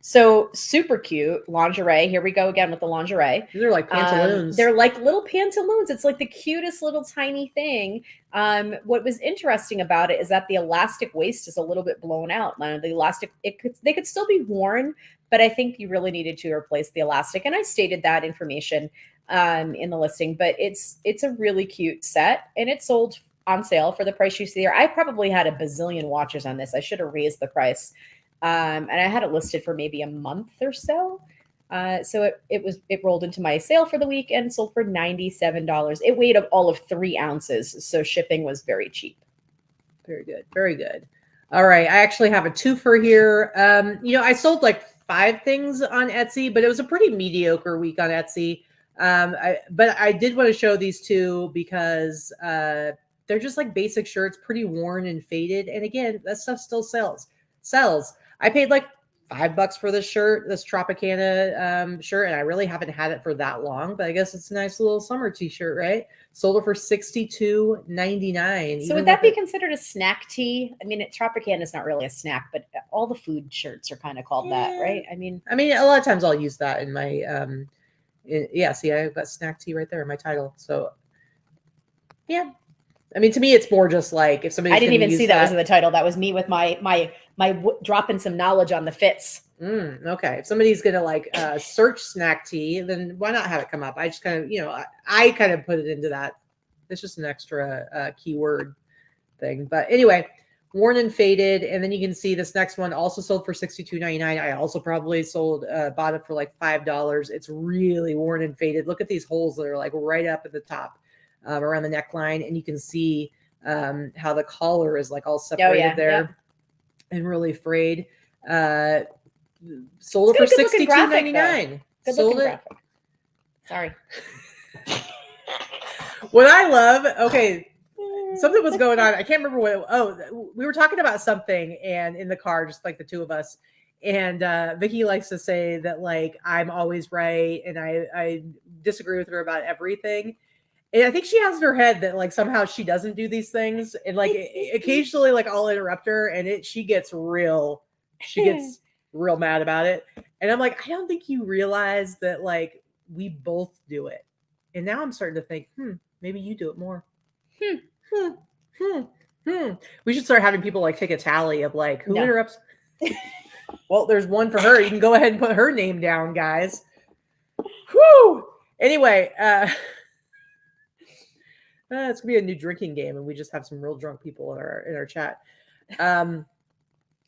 So super cute lingerie. Here we go again with the lingerie. These are like pantaloons. They're like little pantaloons. It's like the cutest little tiny thing. What was interesting about it is that the elastic waist is a little bit blown out. The elastic, they could still be worn, but I think you really needed to replace the elastic. And I stated that information in the listing. But it's a really cute set, and it sold on sale for the price you see there. I probably had a bazillion watches on this. I should have raised the price. And I had it listed for maybe a month or so. So it rolled into my sale for the week and sold for $97. It weighed all of 3 ounces. So shipping was very cheap. Very good. Very good. All right. I actually have a twofer here. I sold like 5 things on Etsy, but it was a pretty mediocre week on Etsy. But I did want to show these 2 because they're just like basic shirts, pretty worn and faded. And again, that stuff still sells. I paid like $5 for this shirt, this Tropicana shirt, and I really haven't had it for that long, but I guess it's a nice little summer t-shirt, right? Sold it for $62.99. So would that be considered a snack tee? I mean, Tropicana is not really a snack, but all the food shirts are kind of called that, right? I mean, a lot of times I'll use that in my, see, I've got snack tea right there in my title. So yeah. I mean, to me, it's more just like if somebody. I didn't even see that was in the title. That was me with my dropping some knowledge on the fits. Okay, if somebody's gonna like search snack tea, then why not have it come up? I just kind of, I kind of put it into that. It's just an extra keyword thing. But anyway, worn and faded, and then you can see this next one also sold for $62.99. I also probably bought it for like $5. It's really worn and faded. Look at these holes that are like right up at the top. Around the neckline, and you can see how the collar is like all separated there and really frayed. Sold it for $62.99. Good Sold looking it. graphic. Sorry. What I love, okay, something was going on. I can't remember what. We were talking about something, and in the car, just like the two of us. And Vikki likes to say that like I'm always right, and I disagree with her about everything. And I think she has in her head that like somehow she doesn't do these things, and like occasionally like I'll interrupt her, and she gets real mad about it. And I'm like, I don't think you realize that like we both do it. And now I'm starting to think, maybe you do it more. We should start having people like take a tally of like who interrupts. Well, there's one for her. You can go ahead and put her name down, guys. Whew. Anyway, it's gonna be a new drinking game, and we just have some real drunk people in our chat.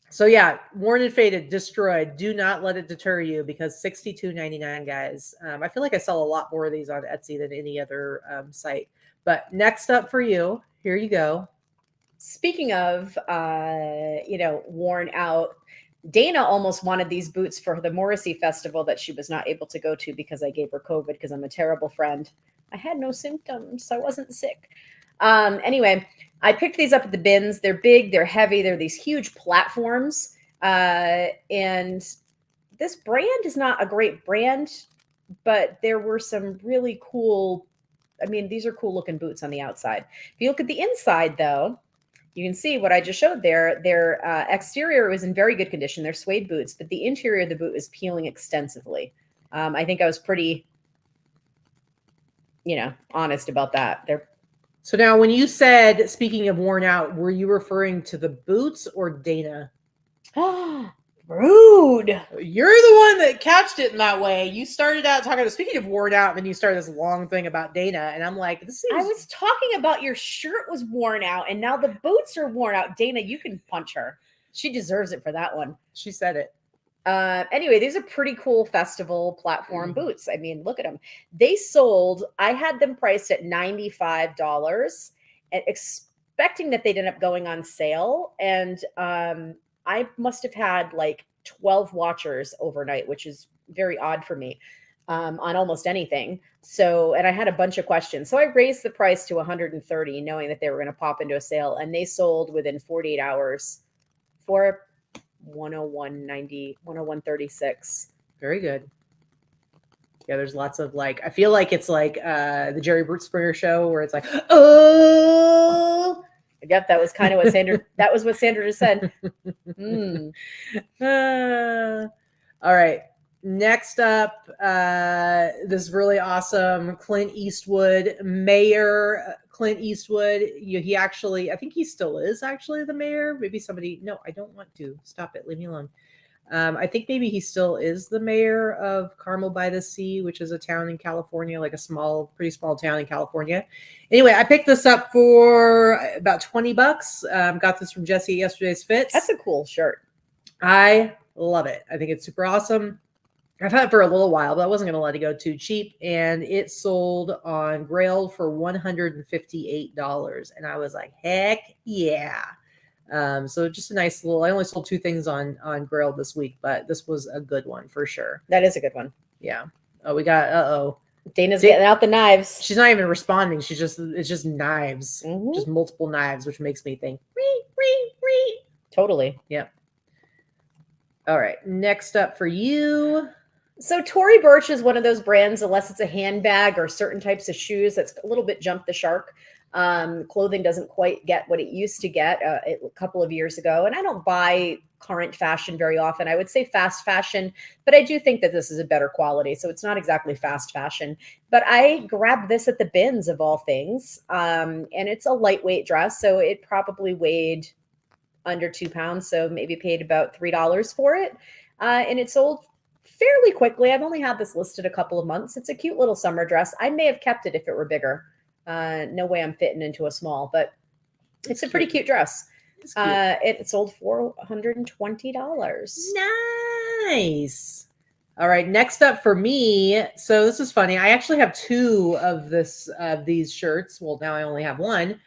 So yeah, worn and faded, destroyed. Do not let it deter you, because $62.99, guys. I feel like I sell a lot more of these on Etsy than any other site. But next up for you, here you go. Speaking of, worn out, Dana almost wanted these boots for the Morrissey Festival that she was not able to go to because I gave her COVID, because I'm a terrible friend. I had no symptoms, so I wasn't sick. Anyway, I picked these up at the bins. They're big, they're heavy, they're these huge platforms. And this brand is not a great brand, but there were some really cool, these are cool looking boots on the outside. If you look at the inside though, you can see what I just showed there. Their exterior was in very good condition. They're suede boots, but the interior of the boot is peeling extensively. I think I was pretty, honest about that. So now when you said, speaking of worn out, were you referring to the boots or Dana? Rude. You're the one that couched it in that way. You started out talking about, speaking of worn out, and then you started this long thing about Dana, and I'm like, this seems... I was talking about your shirt was worn out, and now the boots are worn out. Dana, you can punch her. She deserves it for that one. She said it. Anyway, these are pretty cool festival platform boots. Look at them. They sold, I had them priced at $95, and expecting that they'd end up going on sale. And I must have had like 12 watchers overnight, which is very odd for me on almost anything. So, and I had a bunch of questions. So I raised the price to $130, knowing that they were going to pop into a sale, and they sold within 48 hours for $101.90, $101.36. Very good. Yeah, there's lots of like, I feel like it's like the Jerry Springer show where it's like, oh. Yep, that was kind of what Sandra. That was what Sandra just said. All right. Next up, this really awesome Clint Eastwood, Mayor Clint Eastwood. He actually, I think he still is actually the mayor. Maybe somebody. No, I don't want to. Stop it. Leave me alone. I think maybe he still is the mayor of Carmel by the Sea, which is a town in California, like a pretty small town in California. Anyway, I picked this up for about $20. Got this from Jesse at Yesterday's Fits. That's a cool shirt. I love it. I think it's super awesome. I've had it for a little while, but I wasn't going to let it go too cheap. And it sold on Grail for $158. And I was like, heck yeah. So just a nice little, I only sold 2 things on Grail this week, but this was a good one for sure. That is a good one. Yeah. Oh, we got, Dana's getting out the knives. She's not even responding. It's just knives, just multiple knives, which makes me think, Totally. Yep. All right. Next up for you. So Tory Burch is one of those brands, unless it's a handbag or certain types of shoes, that's a little bit jump the shark. Clothing doesn't quite get what it used to get a couple of years ago. And I don't buy current fashion very often. I would say fast fashion, but I do think that this is a better quality. So it's not exactly fast fashion, but I grabbed this at the bins of all things. And it's a lightweight dress. So it probably weighed under 2 pounds. So maybe paid about $3 for it. And it sold fairly quickly. I've only had this listed a couple of months. It's a cute little summer dress. I may have kept it if it were bigger. No way I'm fitting into a small, but it's a pretty cute dress. It sold for $120. Nice. All right. Next up for me. So this is funny. I actually have 2 of these shirts. Well, now I only have 1.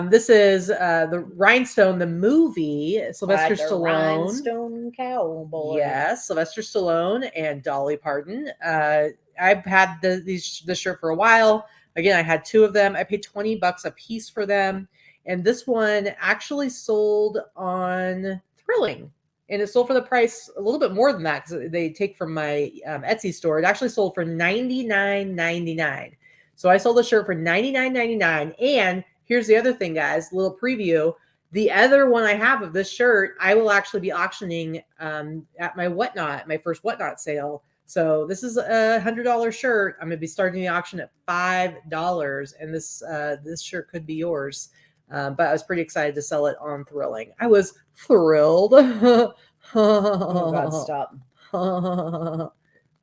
This is the Rhinestone, the movie. Sylvester The Stallone. Rhinestone Cowboy. Yes, Sylvester Stallone and Dolly Parton. I've had this shirt for a while. Again, I had 2 of them. I paid $20 a piece for them. And this one actually sold on Thrilling. And it sold for the price a little bit more than that because they take from my Etsy store. It actually sold for $99.99. So I sold the shirt for $99.99. And here's the other thing, guys, a little preview. The other one I have of this shirt, I will actually be auctioning at my Whatnot, my first Whatnot sale. So this is a $100 shirt. I'm going to be starting the auction at $5, and this shirt could be yours. But I was pretty excited to sell it on Thrilling. I was thrilled. Oh God, stop. All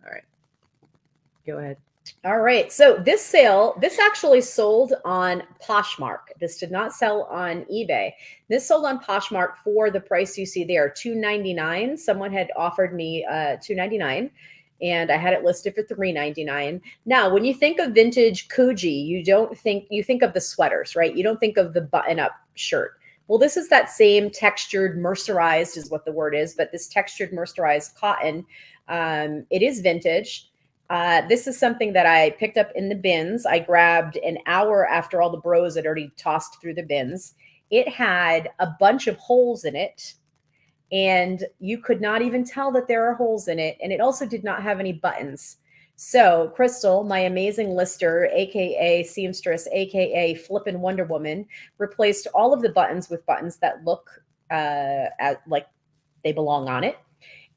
right, go ahead. All right. So this actually sold on Poshmark. This did not sell on eBay. This sold on Poshmark for the price you see there, $2.99. Someone had offered me $2.99, and I had it listed for $3.99. Now, when you think of vintage Coogi, you think of the sweaters, right? You don't think of the button-up shirt. Well, this is that same textured, mercerized is what the word is, but this textured, mercerized cotton. It is vintage. This is something that I picked up in the bins. I grabbed an hour after all the bros had already tossed through the bins. It had a bunch of holes in it, and you could not even tell that there are holes in it. And it also did not have any buttons. So Crystal, my amazing lister, AKA seamstress, AKA flippin' Wonder Woman, replaced all of the buttons with buttons that look like they belong on it,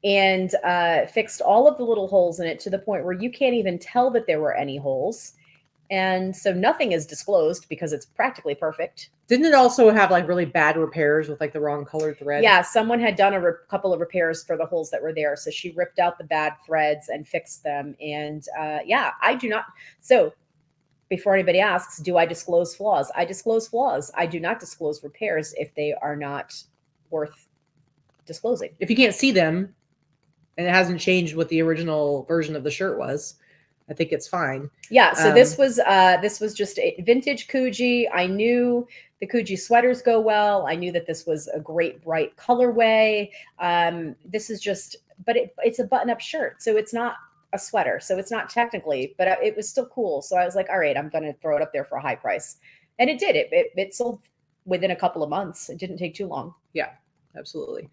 and fixed all of the little holes in it to the point where you can't even tell that there were any holes. And so nothing is disclosed because it's practically perfect. Didn't it also have like really bad repairs with like the wrong colored thread? Yeah, someone had done a couple of repairs for the holes that were there. So she ripped out the bad threads and fixed them. And yeah, I do not. So before anybody asks, do I disclose flaws? I disclose flaws. I do not disclose repairs if they are not worth disclosing. If you can't see them and it hasn't changed what the original version of the shirt was, I think it's fine. Yeah, so this was just a vintage Coogi. I knew the Coogi sweaters go well. I knew that this was a great bright colorway. This is just, but it's a button-up shirt, so it's not a sweater, so it's not technically, but it was still cool. So I was like, all right, I'm going to throw it up there for a high price, and it did. It sold within a couple of months. It didn't take too long. Yeah, absolutely.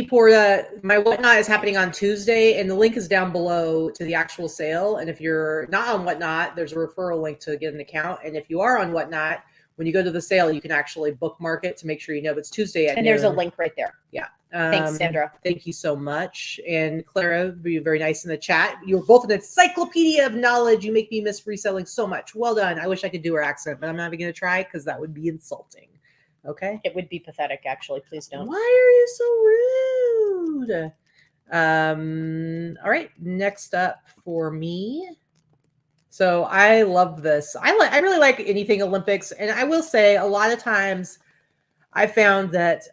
Porta, my Whatnot is happening on Tuesday, and the link is down below to the actual sale. And if you're not on Whatnot, there's a referral link to get an account. And if you are on Whatnot, when you go to the sale, you can actually bookmark it to make sure you know it's Tuesday at noon. There's a link right there. Yeah. Thanks, Sandra. Thank you so much. And Clara, be very nice in the chat. You're both an encyclopedia of knowledge. You make me miss reselling so much. Well done. I wish I could do her accent, but I'm not even going to try because that would be insulting. Okay. It would be pathetic, actually. Please don't. Why are you so rude? All right. Next up for me. So I love this. I really like anything Olympics. And I will say a lot of times I found that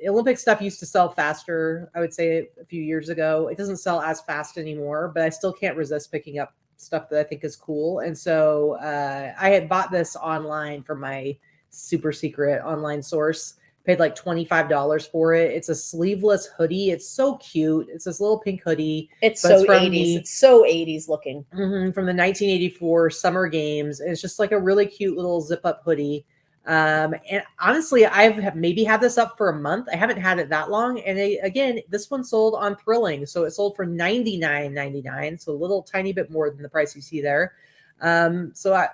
Olympic stuff used to sell faster. I would say a few years ago. It doesn't sell as fast anymore, but I still can't resist picking up stuff that I think is cool. And so I had bought this online from my super secret online source, paid like $25 for it. It's a sleeveless hoodie. It's so cute. It's this little pink hoodie. It's so 80s. It's so 80s looking. From the 1984 Summer Games. It's just like a really cute little zip up hoodie. And honestly, I've maybe had this up for a month. I haven't had it that long. And again, this one sold on Thrilling. So it sold for $99.99. So a little tiny bit more than the price you see there. So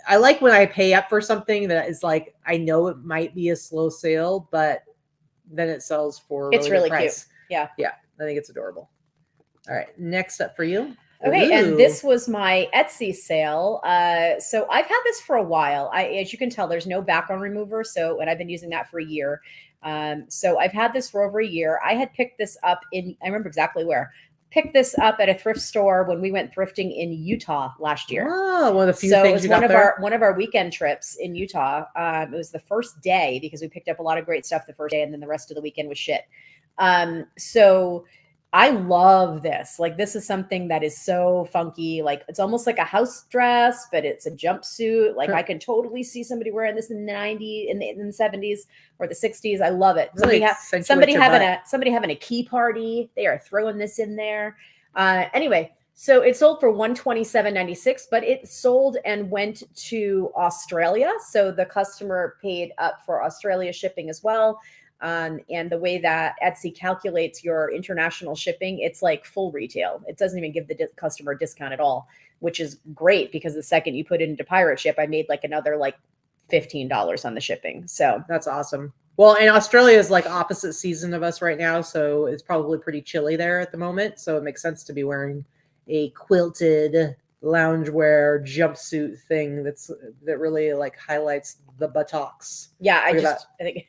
I like when I pay up for something that is like, I know it might be a slow sale, but then it sells for it's really cute. Yeah. Yeah. I think it's adorable. All right. Next up for you. Okay. Ooh. And this was my Etsy sale. So I've had this for a while. As you can tell, there's no background remover. And I've been using that for a year. So I've had this for over a year. I had picked this up I remember exactly where. Picked this up at a thrift store when we went thrifting in Utah last year. Oh, one of the few things. So it was one of our weekend trips in Utah. It was the first day because we picked up a lot of great stuff the first day, and then the rest of the weekend was shit. So I love this. Like, this is something that is so funky. Like, it's almost like a house dress, but it's a jumpsuit. Like, I can totally see somebody wearing this in the 90s, in the 70s or the 60s. I love it. Really Somebody having a key party. They are throwing this in there. Anyway, so it sold for $127.96, but it sold and went to Australia. So the customer paid up for Australia shipping as well. And the way that Etsy calculates your international shipping, it's like full retail. It doesn't even give the customer a discount at all, which is great because the second you put it into pirate ship, I made like another like $15 on the shipping. So that's awesome. Well, and Australia is like opposite season of us right now, so it's probably pretty chilly there at the moment. So it makes sense to be wearing a quilted loungewear jumpsuit thing that really like highlights the buttocks. Yeah, I think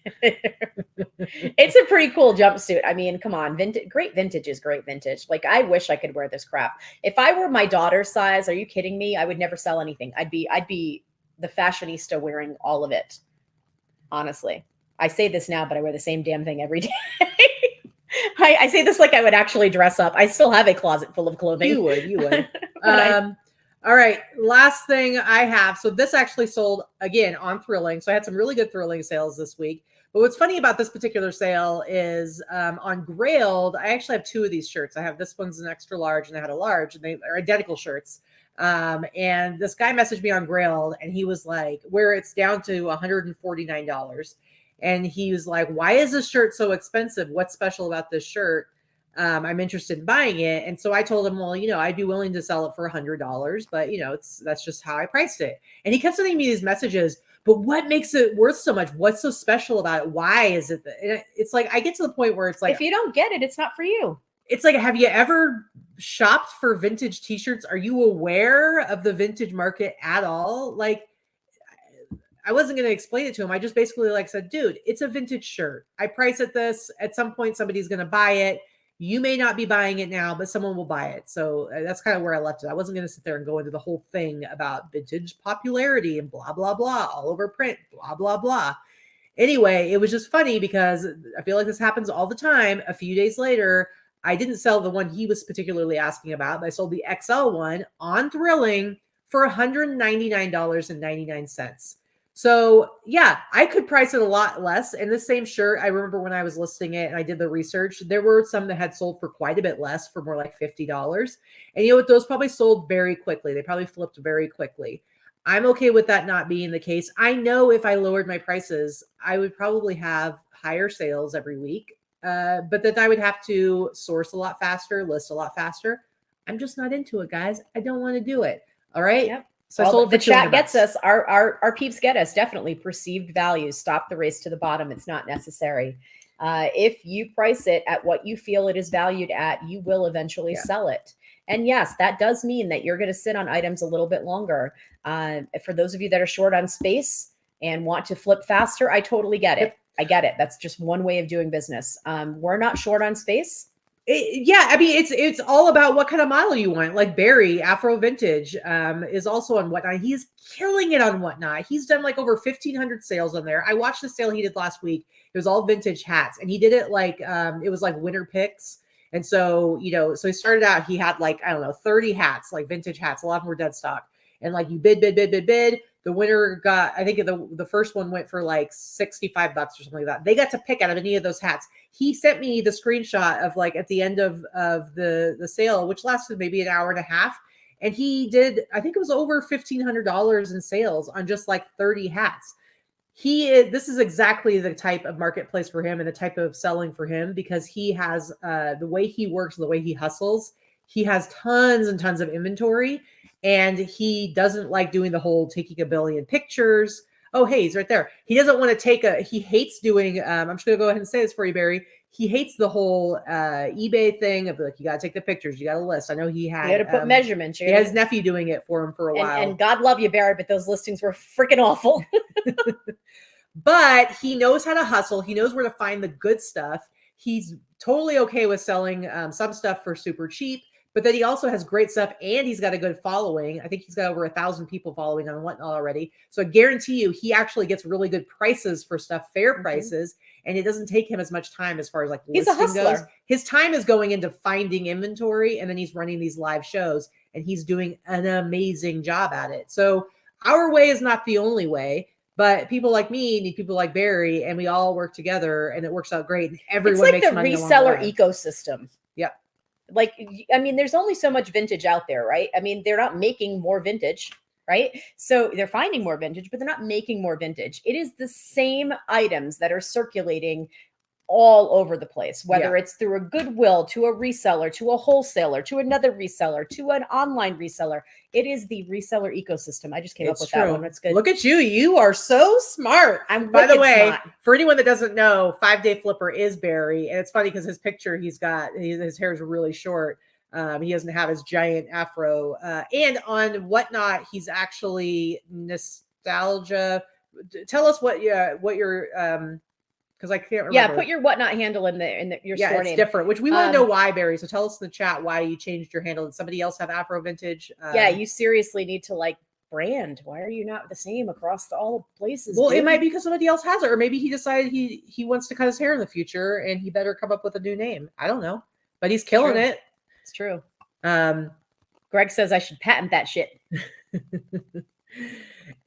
it's a pretty cool jumpsuit. I mean, come on, great vintage is great vintage. Like, I wish I could wear this crap. If I were my daughter's size, are you kidding me? I would never sell anything. I'd be the fashionista wearing all of it. Honestly, I say this now, but I wear the same damn thing every day. I say this like I would actually dress up. I still have a closet full of clothing. You would. All right. Last thing I have. So this actually sold again on Thrilling. So I had some really good Thrilling sales this week. But what's funny about this particular sale is on Grailed, I actually have two of these shirts. I have this one's an extra large and I had a large, and they are identical shirts. And this guy messaged me on Grailed and he was like, where it's down to $149. And he was like, why is this shirt so expensive? What's special about this shirt? I'm interested in buying it. And so I told him, well, I'd be willing to sell it for $100, but that's just how I priced it. And he kept sending me these messages, but what makes it worth so much? What's so special about it? Why is it? It's like, I get to the point where it's like, if you don't get it, it's not for you. It's like, have you ever shopped for vintage t-shirts? Are you aware of the vintage market at all? Like, I wasn't going to explain it to him. I just basically said, dude, it's a vintage shirt. I price it this. At some point, somebody's going to buy it. You may not be buying it now, but someone will buy it. So that's kind of where I left it. I wasn't going to sit there and go into the whole thing about vintage popularity and blah, blah, blah, all over print, blah, blah, blah. Anyway, it was just funny because I feel like this happens all the time. A few days later, I didn't sell the one he was particularly asking about, but I sold the XL one on Thrilling for $199.99. So yeah, I could price it a lot less. And the same shirt, I remember when I was listing it and I did the research, there were some that had sold for quite a bit less, for more like $50. And you know what? Those probably sold very quickly. They probably flipped very quickly. I'm okay with that not being the case. I know if I lowered my prices, I would probably have higher sales every week, but that I would have to source a lot faster, list a lot faster. I'm just not into it, guys. I don't want to do it. All right. Yep. So the chat gets us, our peeps get us, definitely perceived value. Stop the race to the bottom. It's not necessary. If you price it at what you feel it is valued at, you will eventually sell it. And yes, that does mean that you're going to sit on items a little bit longer. For those of you that are short on space and want to flip faster, I totally get it. I get it. That's just one way of doing business. We're not short on space. I mean, it's all about what kind of model you want. Like Barry, Afro Vintage, is also on Whatnot. He's killing it on Whatnot. He's done like over 1,500 sales on there. I watched the sale he did last week. It was all vintage hats, and he did it like it was like winter picks. And so so he started out. He had like 30 hats, like vintage hats. A lot of them were dead stock, and like you bid. The winner got, I think the first one went for like $65 or something like that. They got to pick out of any of those hats. He sent me the screenshot of like at the end of the sale, which lasted maybe an hour and a half. And he did, I think it was over $1,500 in sales on just like 30 hats. This is exactly the type of marketplace for him and the type of selling for him, because he has the way he works, the way he hustles, he has tons and tons of inventory. And he doesn't like doing the whole taking a billion pictures. Oh, hey, he's right there. He doesn't want to he hates doing, I'm just going to go ahead and say this for you, Barry. He hates the whole eBay thing of like, you got to take the pictures. You got to list. I know he had. You got to put measurements. He had his nephew doing it for him for a while. And God love you, Barry, but those listings were freaking awful. But he knows how to hustle. He knows where to find the good stuff. He's totally okay with selling some stuff for super cheap, But then he also has great stuff, and he's got a good following. I think he's got over 1,000 people following on Whatnot already. So I guarantee you, he actually gets really good prices for stuff, fair prices, and it doesn't take him as much time as far as like He's a listing hustler. goes. His time is going into finding inventory, and then he's running these live shows, and he's doing an amazing job at it. So our way is not the only way. But people like me need people like Barry, and we all work together, and it works out great. And everyone it's like makes the money along reseller the way. ecosystem. Yep. Like, I mean, there's only so much vintage out there, right? I mean, they're not making more vintage, right? So they're finding more vintage, but they're not making more vintage. It is the same items that are circulating all over the place, whether it's through a Goodwill, to a reseller, to a wholesaler, to another reseller, to an online reseller. It is the reseller ecosystem. I just came up with that one. That's good. Look at you. You are so smart. By the way, smart. For anyone that doesn't know, 5 Day Flipper is Barry. And it's funny because his picture, his hair is really short. He doesn't have his giant afro. And on Whatnot, he's actually nostalgia. Tell us what your because I can't remember. Yeah, put your Whatnot handle in your store it's name. different, which we want to know why, Barry. So tell us in the chat why you changed your handle. Did somebody else have Afro Vintage? Yeah, you seriously need to like brand. Why are you not the same across all places? Well, it might be because somebody else has it, or maybe he decided he wants to cut his hair in the future, and he better come up with a new name. I don't know, but he's killing it. It's true. Greg says I should patent that shit.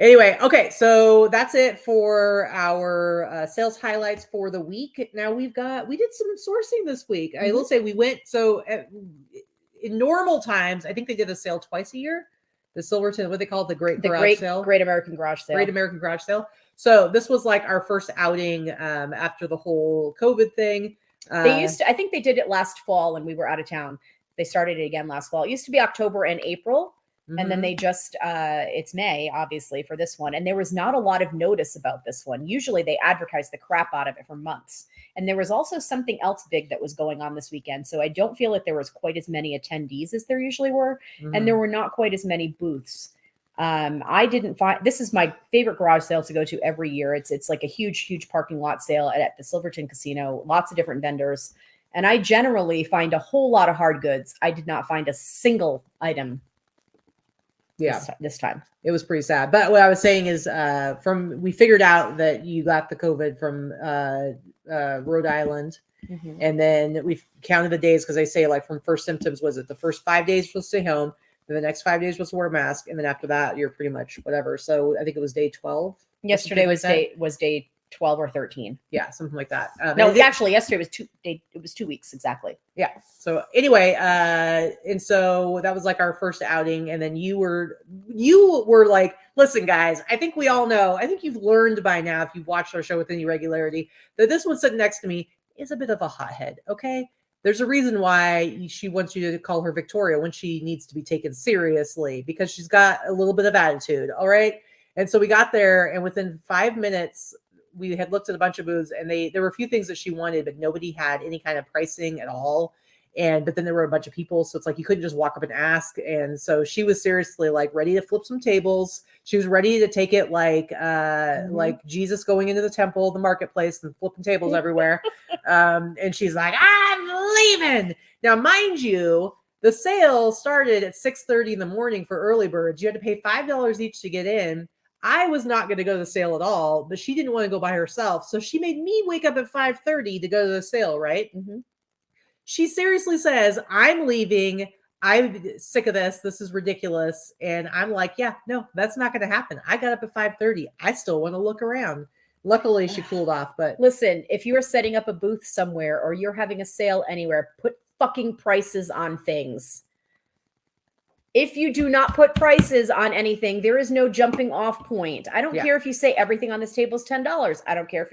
Anyway, okay, so that's it for our sales highlights for the week. Now we did some sourcing this week. I will say we went, in normal times, I think they did a sale twice a year. The Silverton, what they call it, the Great Sale. Great American Garage Sale. Great American Garage Sale. So this was like our first outing after the whole COVID thing. I think they did it last fall when we were out of town. They started it again last fall. It used to be October and April. And then they just, it's May, obviously, for this one. And there was not a lot of notice about this one. Usually they advertise the crap out of it for months. And there was also something else big that was going on this weekend. So I don't feel like there was quite as many attendees as there usually were. And there were not quite as many booths. I didn't find, this is my favorite garage sale to go to every year. It's like a huge parking lot sale at the Silverton Casino, lots of different vendors. And I generally find a whole lot of hard goods. I did not find a single item. This time it was pretty sad. But what I was saying is we figured out that you got the COVID from Rhode Island. And then we counted the days because they say like from first symptoms, was it the first 5 days was stay home, then the next 5 days was to wear a mask, and then after that you're pretty much whatever. So I think it was day 12. Yesterday was day 12 or 13. Yeah, something like that. No, actually yesterday was 2 weeks exactly. Yeah. So anyway, and so that was like our first outing. And then you were like, listen, guys, I think we all know, I think you've learned by now, if you've watched our show with any regularity, that this one sitting next to me is a bit of a hothead. Okay. There's a reason why she wants you to call her Victoria when she needs to be taken seriously, because she's got a little bit of attitude. All right. And so we got there, and within 5 minutes, we had looked at a bunch of booths, and there were a few things that she wanted, but nobody had any kind of pricing at all. But then there were a bunch of people. So it's like, you couldn't just walk up and ask. And so she was seriously like ready to flip some tables. She was ready to take it like Jesus going into the temple, the marketplace, and flipping tables everywhere. And she's like, I'm leaving. Now, mind you, the sale started at 6:30 in the morning for early birds. You had to pay $5 each to get in. I was not going to go to the sale at all, but she didn't want to go by herself. So she made me wake up at 5:30 to go to the sale, right? She seriously says, I'm leaving. I'm sick of this. This is ridiculous. And I'm like, yeah, no, that's not going to happen. I got up at 5:30. I still want to look around. Luckily, she cooled off. But listen, if you're setting up a booth somewhere or you're having a sale anywhere, put fucking prices on things. If you do not put prices on anything, there is no jumping off point. I don't care if you say everything on this table is $10. I don't care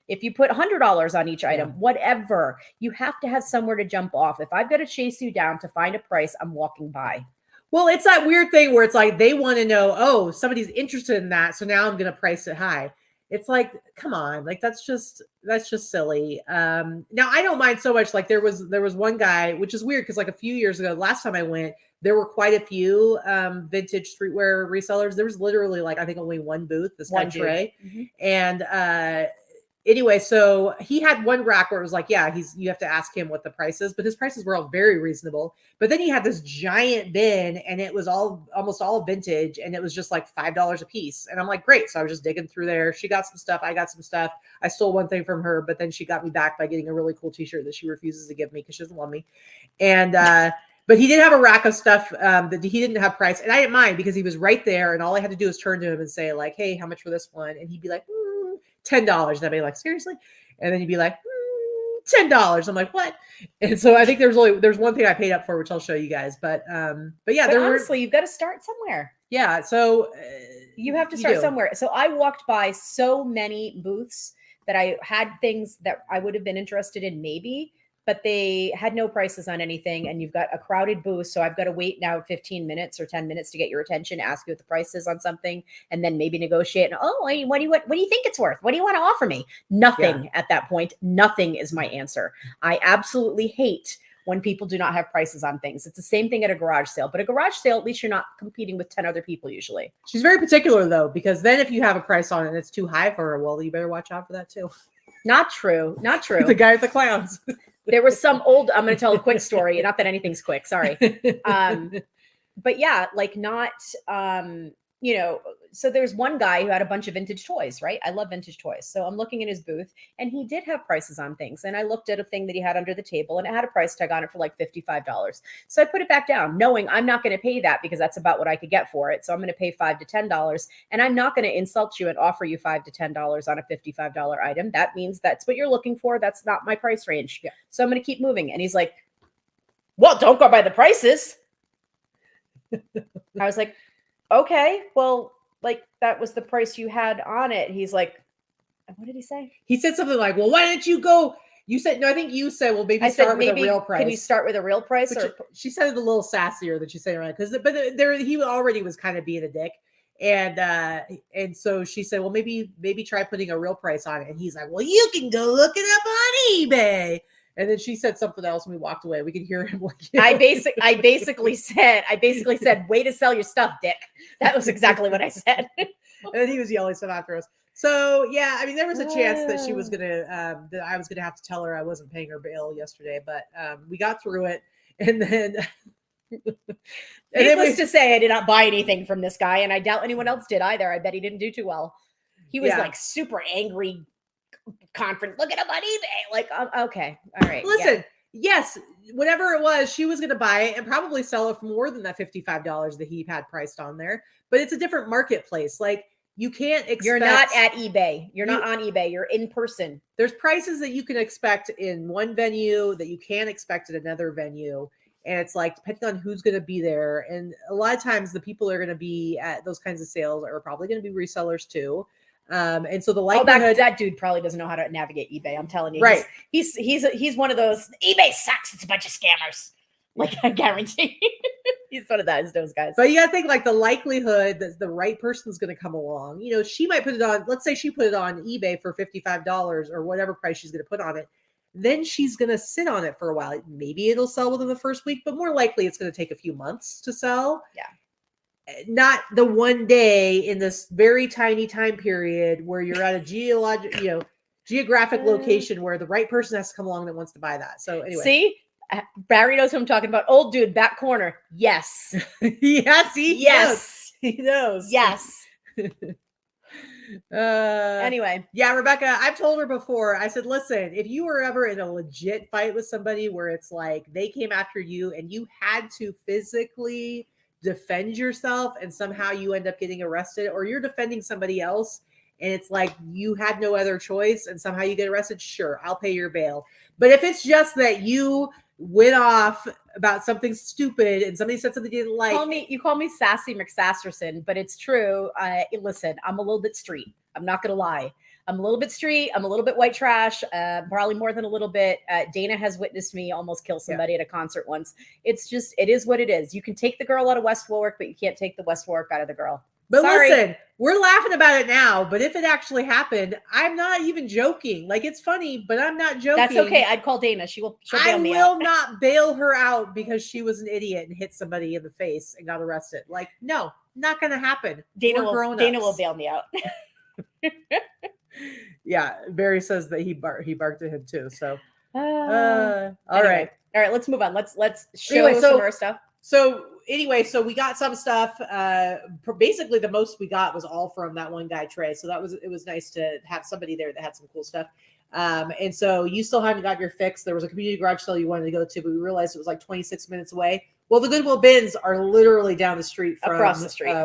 if you put $100 on each item, whatever. You have to have somewhere to jump off. If I've got to chase you down to find a price, I'm walking by. Well, it's that weird thing where it's like they want to know, oh, somebody's interested in that, so now I'm going to price it high. It's like, come on, like that's just silly. Now I don't mind so much. Like there was one guy, which is weird because like a few years ago, last time I went, there were quite a few vintage streetwear resellers. There was literally like, I think only one booth, this guy Trey. And anyway, so he had one rack where it was like, yeah, you have to ask him what the price is, but his prices were all very reasonable. But then he had this giant bin and it was almost all vintage and it was just like $5 a piece. And I'm like, great. So I was just digging through there. She got some stuff. I got some stuff. I stole one thing from her, but then she got me back by getting a really cool t-shirt that she refuses to give me because she doesn't love me. And, but he did have a rack of stuff that he didn't have price. And I didn't mind because he was right there. And all I had to do was turn to him and say like, hey, how much for this one? And he'd be like, $10. And I'd be like, seriously? And then he'd be like, $10. I'm like, what? And so I think there's one thing I paid up for, which I'll show you guys. But yeah, but honestly, you've got to start somewhere. Yeah. So you have to start somewhere. So I walked by so many booths that I had things that I would have been interested in maybe, but they had no prices on anything. And you've got a crowded booth. So I've got to wait now 15 minutes or 10 minutes to get your attention, ask you what the price is on something, and then maybe negotiate. And, what do you think it's worth? What do you want to offer me? Nothing at that point. Nothing is my answer. I absolutely hate when people do not have prices on things. It's the same thing at a garage sale, but a garage sale, at least you're not competing with 10 other people usually. She's very particular though, because then if you have a price on it and it's too high for her, well, you better watch out for that too. Not true. Not true. The guy with the clowns. There was some old, I'm going to tell a quick story. Not that anything's quick. Sorry. But yeah, like not, so there's one guy who had a bunch of vintage toys, right? I love vintage toys. So I'm looking in his booth and he did have prices on things. And I looked at a thing that he had under the table and it had a price tag on it for like $55. So I put it back down knowing I'm not going to pay that because that's about what I could get for it. So I'm going to pay $5 to $10 and I'm not going to insult you and offer you $5 to $10 on a $55 item. That means that's what you're looking for. That's not my price range. Yeah. So I'm going to keep moving. And he's like, well, don't go by the prices. I was like, okay, well, like that was the price you had on it. He's like, what did he say? He said something like, well, why didn't you go? You said, no, I think you said, well, maybe start with a real price. Can you start with a real price? Or she said it a little sassier than she said, right? Because, but he already was kind of being a dick. And so she said, well, maybe try putting a real price on it. And he's like, well, you can go look it up on eBay. And then she said something else and we walked away. We could hear him like, I basically said, way to sell your stuff, dick. That was exactly what I said. And then he was yelling stuff after us. So yeah, I mean, there was a chance that she was gonna, that I was gonna have to tell her I wasn't paying her bill yesterday, but we got through it. And then, needless to say, I did not buy anything from this guy, and I doubt anyone else did either. I bet he didn't do too well. He was like super angry. Conference, look it up on eBay. Like, okay, all right. Listen, yes, whatever it was, she was going to buy it and probably sell it for more than that $55 that he had priced on there. But it's a different marketplace. Like, you can't expect. You're not at eBay. You're not on eBay. You're in person. There's prices that you can expect in one venue that you can't expect at another venue. And it's like, depending on who's going to be there. And a lot of times the people that are going to be at those kinds of sales are probably going to be resellers too. And so the likelihood that dude probably doesn't know how to navigate eBay. I'm telling you, right? He's one of those. eBay sucks. It's a bunch of scammers. Like, I guarantee. He's one of those guys. But you gotta think like the likelihood that the right person's going to come along. You know, she might put it on. Let's say she put it on eBay for $55 or whatever price she's going to put on it. Then she's going to sit on it for a while. Maybe it'll sell within the first week, but more likely it's going to take a few months to sell. Yeah. Not the one day in this very tiny time period where you're at a geographic location where the right person has to come along that wants to buy that. So anyway, see, Barry knows who I'm talking about. Old dude, back corner. Yes. Yes. He knows. Yes. Anyway, yeah, Rebecca, I've told her before. I said, listen, if you were ever in a legit fight with somebody where it's like they came after you and you had to physically defend yourself and somehow you end up getting arrested, or you're defending somebody else and it's like you had no other choice and somehow you get arrested, sure, I'll pay your bail. But if it's just that you went off about something stupid and somebody said something you didn't like, you call me Sassy McSasserson, but it's true. Listen, I'm a little bit street. I'm not gonna lie. I'm a little bit street. I'm a little bit white trash, probably more than a little bit. Dana has witnessed me almost kill somebody at a concert once. It's just, it is what it is. You can take the girl out of West Warwick, but you can't take the West Warwick out of the girl. But sorry. Listen, we're laughing about it now, but if it actually happened, I'm not even joking. Like, it's funny, but I'm not joking. She'll okay. I'd call Dana. She'll bail me out. I will not bail her out because she was an idiot and hit somebody in the face and got arrested. Like, no, not going to happen. Dana will bail me out. Yeah, Barry says that he barked at him too. So, all Anyway. right. All right, let's move on. Let's show Anyway, some so- of our stuff. So anyway, so we got some stuff. Basically, the most we got was all from that one guy, Trey. So it was nice to have somebody there that had some cool stuff. And so you still haven't got your fix. There was a community garage sale you wanted to go to, but we realized it was like 26 minutes away. Well, the Goodwill bins are literally down the street from Across the street.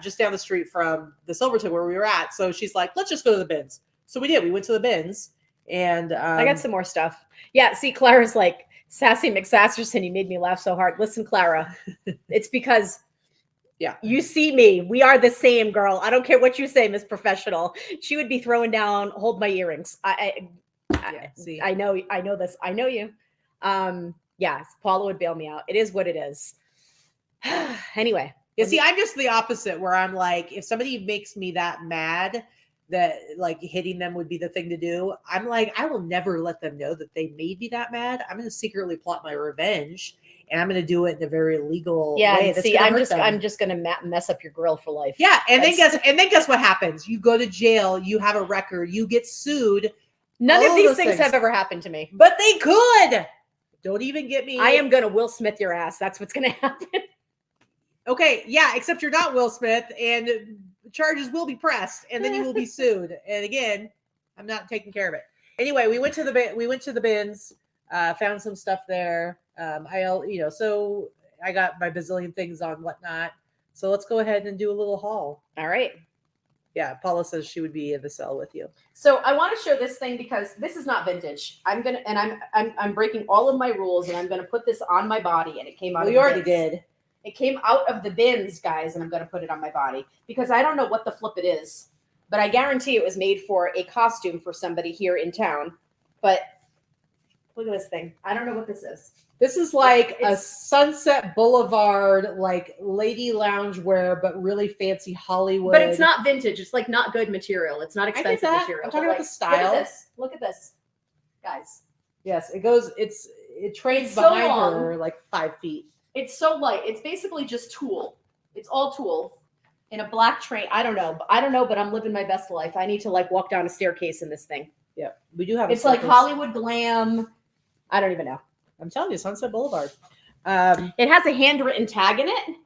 Just down the street from the Silverton where we were at. So she's like, let's just go to the bins. So we did. We went to the bins, and I got some more stuff. Yeah, see, Clara's like, Sassy McSasserson, you made me laugh so hard. Listen, Clara, it's because you see me. We are the same, girl. I don't care what you say, Miss Professional. She would be throwing down, hold my earrings. I know this. I know you. Yes, Paula would bail me out. It is what it is. Anyway. Yeah, see, I'm just the opposite where I'm like, if somebody makes me that mad that like hitting them would be the thing to do, I'm like, I will never let them know that they made me that mad. I'm going to secretly plot my revenge, and I'm going to do it in a very legal way. See, I'm just going to mess up your grill for life. Yeah, and then guess what happens? You go to jail, you have a record, you get sued. None of these things have ever happened to me. But they could. Don't even get me. I am going to Will Smith your ass. That's what's going to happen. Okay, yeah, except you're not Will Smith, and charges will be pressed, and then you will be sued. And again, I'm not taking care of it. Anyway, we went to the bins, found some stuff there. So I got my bazillion things on whatnot. So let's go ahead and do a little haul. All right. Yeah, Paula says she would be in the cell with you. So I want to show this thing because this is not vintage. I'm breaking all of my rules, and I'm gonna put this on my body, and it came out. Well, you already did. It came out of the bins, guys, and I'm going to put it on my body because I don't know what the flip it is, but I guarantee it was made for a costume for somebody here in town. But look at this thing. I don't know what this is. This is like a Sunset Boulevard, like lady loungewear, but really fancy Hollywood. But it's not vintage. It's like not good material. It's not expensive material. I'm talking about the style. Look at this, guys. Yes, it trains so behind long. her like 5 feet. It's so light. It's basically just tulle. It's all tulle in a black train. I don't know, but I'm living my best life. I need to like walk down a staircase in this thing. Yeah, we do have. It's like Hollywood glam. I don't even know. I'm telling you, Sunset Boulevard. It has a handwritten tag in it,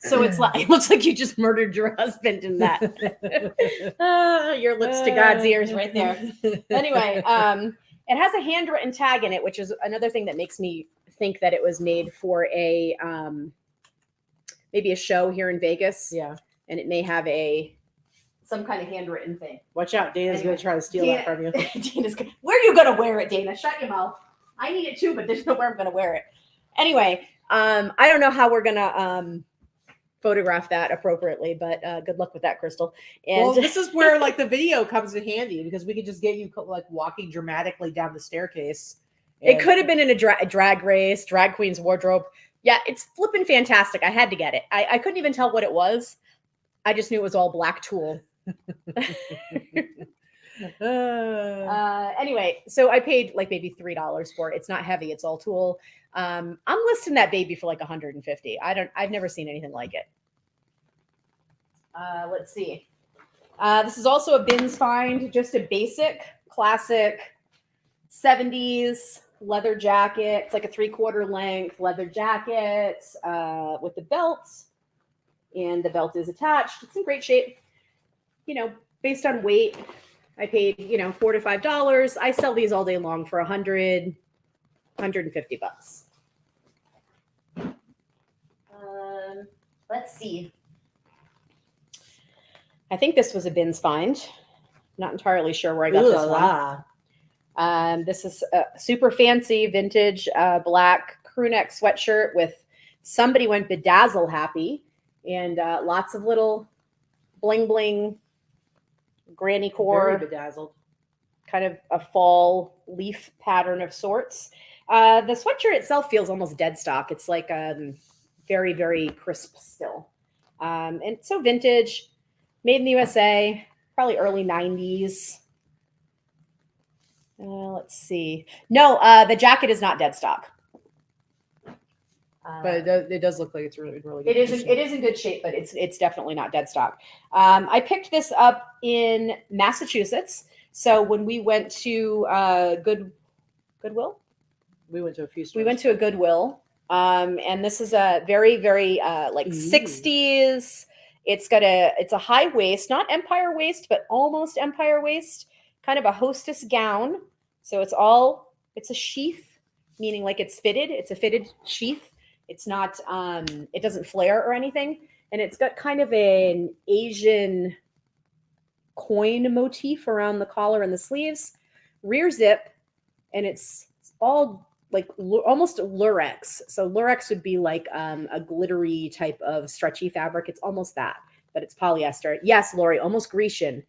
so it's like it looks like you just murdered your husband in that. Your lips to God's ears, right there. Anyway, it has a handwritten tag in it, which is another thing that makes me think that it was made for a maybe a show here in Vegas. Yeah, and it may have some kind of handwritten thing. Watch out, Dana's going to try to steal that from you. Where are you going to wear it, Dana? Shut your mouth. I need it too, but there's nowhere I'm going to wear it. Anyway, I don't know how we're going to photograph that appropriately, but good luck with that, Crystal. And well, this is where like the video comes in handy because we could just get you like walking dramatically down the staircase. It could have been in a drag race, drag queen's wardrobe. Yeah, it's flipping fantastic. I had to get it. I couldn't even tell what it was. I just knew it was all black tulle. Anyway, so I paid like maybe $3 for it. It's not heavy. It's all tulle. I'm listing that baby for like $150. I've never seen anything like it. Let's see. This is also a bins find, just a basic classic 70s leather jacket. It's like a 3/4 length leather jacket with the belt, and the belt is attached. It's in great shape. Based on weight, I paid, $4 to $5. I sell these all day long for $100, $150. Let's see. I think this was a bins find. Not entirely sure where I got this one. This is a super fancy vintage black crew neck sweatshirt with somebody went bedazzle happy and lots of little bling bling granny core, very bedazzled, kind of a fall leaf pattern of sorts. The sweatshirt itself feels almost dead stock. It's like very, very crisp still. And so vintage, made in the USA, probably early 90s. Let's see. No, the jacket is not dead stock. But it does look like it's really good. It is in good shape, but it's definitely not dead stock. I picked this up in Massachusetts. So when we went to Goodwill, We went to a few stores. we went to a Goodwill, and this is a very, very like Ooh. 60s. It's a high waist, not empire waist, but almost empire waist, kind of a hostess gown. So it's a sheath, meaning like it's fitted. It's a fitted sheath. It's not, it doesn't flare or anything. And it's got kind of an Asian coin motif around the collar and the sleeves, rear zip, and it's all like almost lurex. So lurex would be like a glittery type of stretchy fabric. It's almost that, but it's polyester. Yes, Lori, almost Grecian,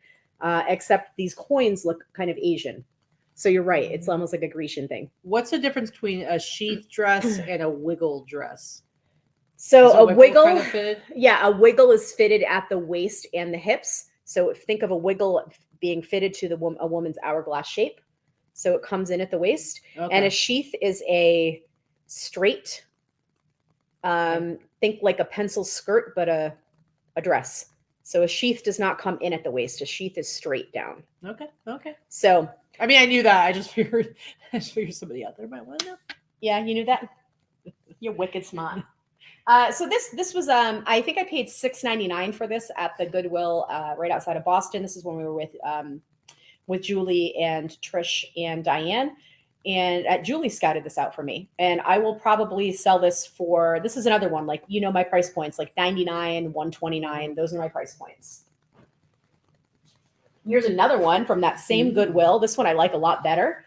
except these coins look kind of Asian. So you're right. It's almost like a Grecian thing. What's the difference between a sheath dress and a wiggle dress? So a wiggle, kind of fitted? Yeah, a wiggle is fitted at the waist and the hips. So think of a wiggle being fitted to a woman's hourglass shape. So it comes in at the waist. Okay. And a sheath is a straight, think like a pencil skirt, but a dress. So a sheath does not come in at the waist. A sheath is straight down. Okay. So, I mean, I knew that. I just figured somebody out there might want to know. yeah, you knew that? You're wicked smart. So this was I think I paid $6.99 for this at the Goodwill right outside of Boston. This is when we were with Julie and Trish and Diane, and Julie scouted this out for me, and I will probably sell this for, this is another one, like, you know, my price points, like $99, $129. Those are my price points. Here's another one from that same Goodwill. This one I like a lot better.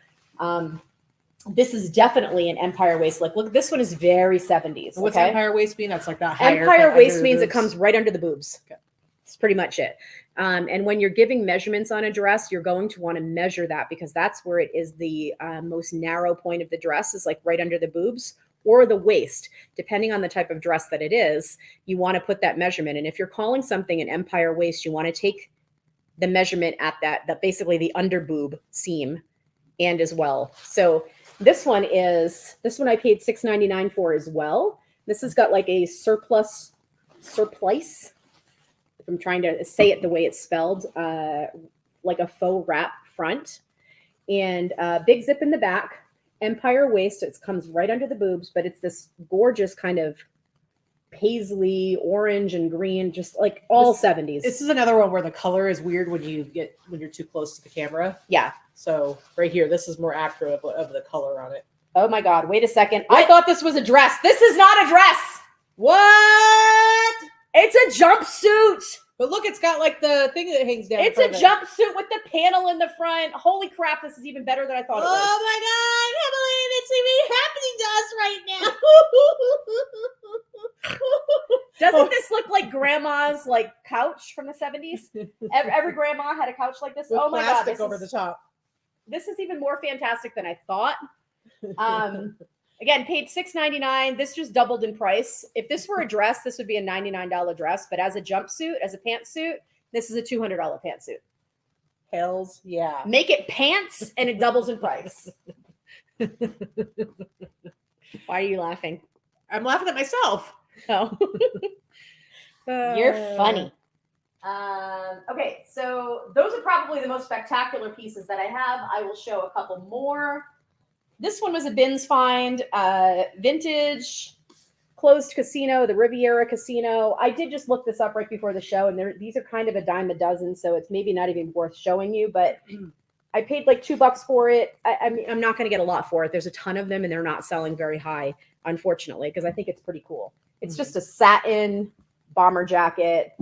This is definitely an empire waist. Like, look, this one is very 70s. What's okay? empire waist mean? That's like that higher. Empire waist means it comes right under the boobs. Okay. That's pretty much it. And when you're giving measurements on a dress, you're going to want to measure that, because that's where it is the most narrow point of the dress, is like right under the boobs or the waist, depending on the type of dress that it is. You want to put that measurement. And if you're calling something an empire waist, you want to take the measurement at that basically the under boob seam and as well. So this one I paid $6.99 for as well. This has got like a surplice, if I'm trying to say it the way it's spelled, like a faux wrap front, and big zip in the back, empire waist. It comes right under the boobs, but it's this gorgeous kind of paisley orange and green, just like all 70s. This is another one where the color is weird when you're too close to the camera. Yeah. So right here, this is more accurate of the color on it. Oh my God. Wait a second. I thought this was a dress. This is not a dress. What? It's a jumpsuit. But look, it's got like the thing that hangs down. It's a jumpsuit with the panel in the front. Holy crap. This is even better than I thought it was. Oh my God. I can't believe it's even happening to us right now. Doesn't this look like grandma's like couch from the 70s? Every grandma had a couch like this. With oh my God. plastic over the top. This is even more fantastic than I thought. Again, paid $6.99. This just doubled in price. If this were a dress, this would be a $99 dress. But as a jumpsuit, as a pantsuit, this is a $200 pantsuit. Hells yeah. Make it pants and it doubles in price. Why are you laughing? I'm laughing at myself. Oh. You're funny. Okay, so those are probably the most spectacular pieces that I have. I will show a couple more. This one was a bins find, vintage, closed casino, the Riviera Casino. I did just look this up right before the show, and these are kind of a dime a dozen, so it's maybe not even worth showing you, but I paid like $2 for it. I mean, I'm not going to get a lot for it. There's a ton of them, and they're not selling very high, unfortunately, because I think it's pretty cool. It's just a satin bomber jacket.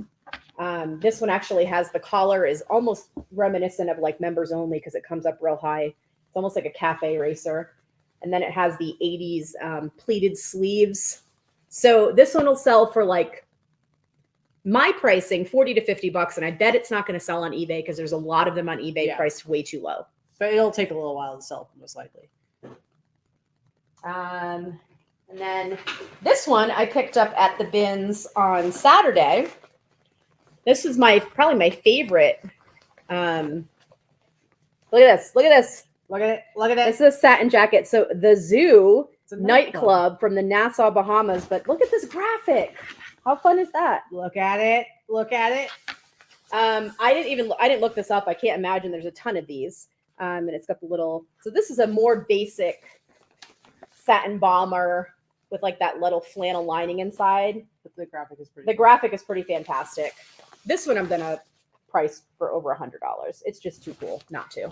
This one actually has the collar is almost reminiscent of like members only, because it comes up real high. It's almost like a cafe racer. And then it has the 80s pleated sleeves. So this one will sell for like my pricing, $40 to $50. And I bet it's not going to sell on eBay, because there's a lot of them on eBay priced way too low. But it'll take a little while to sell, most likely. And then this one I picked up at the bins on Saturday. This is probably my favorite. Look at this. Look at this. Look at it. Look at it. This is a satin jacket. So the Zoo nightclub from the Nassau, Bahamas. But look at this graphic. How fun is that? Look at it. Look at it. I didn't look this up. I can't imagine there's a ton of these. And it's got the little, so this is a more basic satin bomber with like that little flannel lining inside. But the graphic is pretty. The graphic is pretty fantastic. This one I'm gonna price for over $100. It's just too cool not to.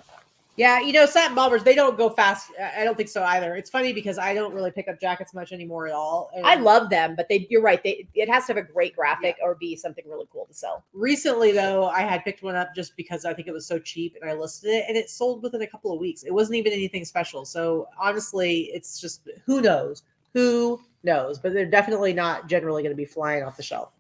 Yeah, satin bombers, they don't go fast. I don't think so either. It's funny because I don't really pick up jackets much anymore at all. And I love them, but you're right. It has to have a great graphic or be something really cool to sell. Recently, though, I had picked one up just because I think it was so cheap and I listed it and it sold within a couple of weeks. It wasn't even anything special. So honestly, it's just, who knows? Who knows? But they're definitely not generally going to be flying off the shelf.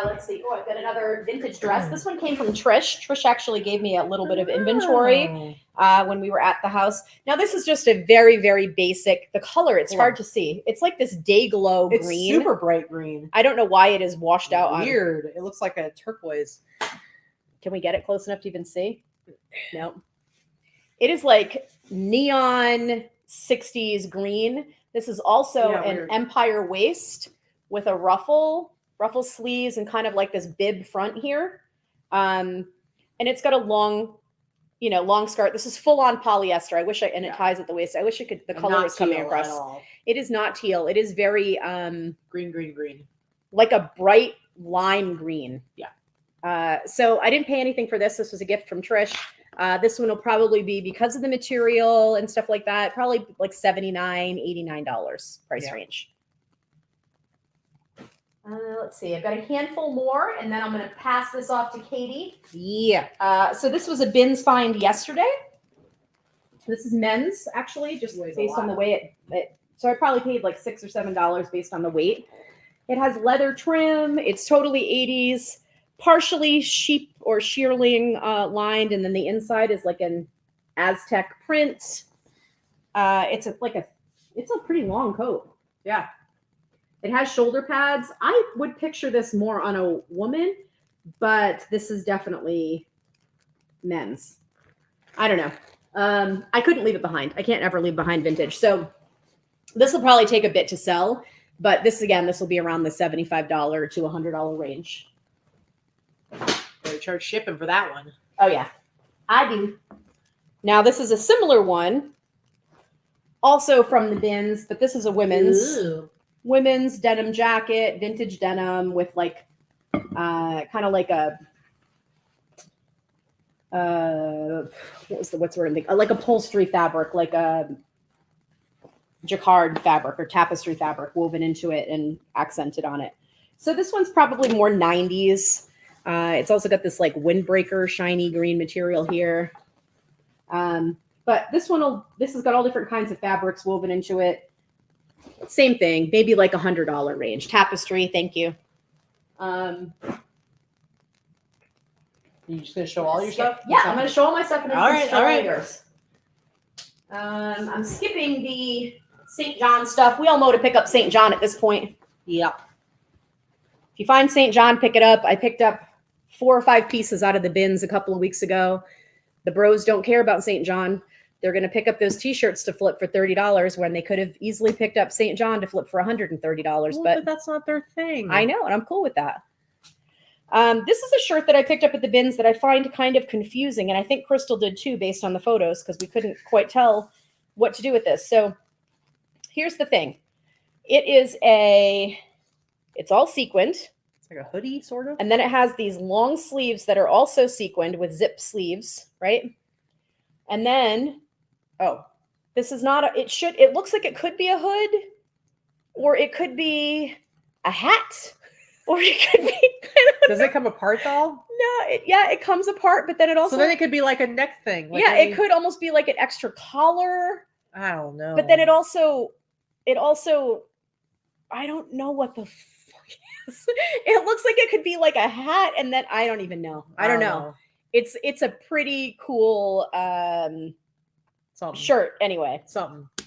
Let's see. Oh, I've got another vintage dress. This one came from Trish. Trish actually gave me a little bit of inventory when we were at the house. Now, this is just a very, very basic. The color, it's hard to see. It's like this day glow green. It's super bright green. I don't know why it is washed out. Weird. It looks like a turquoise. Can we get it close enough to even see? No. It is like neon 60s green. This is also an empire waist with a ruffle sleeves and kind of like this bib front here. And it's got a long skirt. This is full on polyester. I wish it ties at the waist. I wish the color was coming across. It is not teal. It is very green. Like a bright lime green. Yeah. So I didn't pay anything for this. This was a gift from Trish. This one will probably be, because of the material and stuff like that, probably like $79, $89 price range. Let's see. I've got a handful more, and then I'm going to pass this off to Katy. Yeah. So this was a bins find yesterday. This is men's, actually, just based on the way it. So I probably paid like $6 or $7 based on the weight. It has leather trim. It's totally 80s, partially sheep or shearling lined, and then the inside is like an Aztec print. It's a pretty long coat. Yeah. It has shoulder pads. I would picture this more on a woman, but this is definitely men's. I don't know. I couldn't leave it behind. I can't ever leave behind vintage. So this will probably take a bit to sell, but this will be around the $75 to $100 range. They charge shipping for that one. Oh, yeah. I do. Now, this is a similar one, also from the bins, but this is a women's denim jacket, vintage denim with like kind of like a what's the word? Like upholstery fabric, like a jacquard fabric or tapestry fabric woven into it and accented on it. So this one's probably more 90s. It's also got this like windbreaker shiny green material here. But this has got all different kinds of fabrics woven into it. Same thing, maybe like $100 range. Tapestry, thank you. You just gonna show all your stuff? Yeah, I'm gonna show all my stuff and then all right. yours. I'm skipping the St. John stuff. We all know to pick up St. John at this point. Yeah. If you find St. John, pick it up. I picked up 4 or 5 pieces out of the bins a couple of weeks ago. The bros don't care about St. John. They're going to pick up those t-shirts to flip for $30 when they could have easily picked up St. John to flip for $130. Well, but that's not their thing. I know, and I'm cool with that. This is a shirt that I picked up at the bins that I find kind of confusing, and I think Crystal did too based on the photos because we couldn't quite tell what to do with this. So here's the thing. It's all sequined. It's like a hoodie, sort of. And then it has these long sleeves that are also sequined with zip sleeves, right? And then, this is not it looks like it could be a hood, or it could be a hat, or it could be, Does it come apart though? No, it comes apart, but then it also. So then it could be like a neck thing. Like it could almost be like an extra collar. I don't know. But then it also, I don't know what the fuck is. It looks like it could be like a hat, and then I don't even know. I don't know. It's a pretty cool shirt anyway.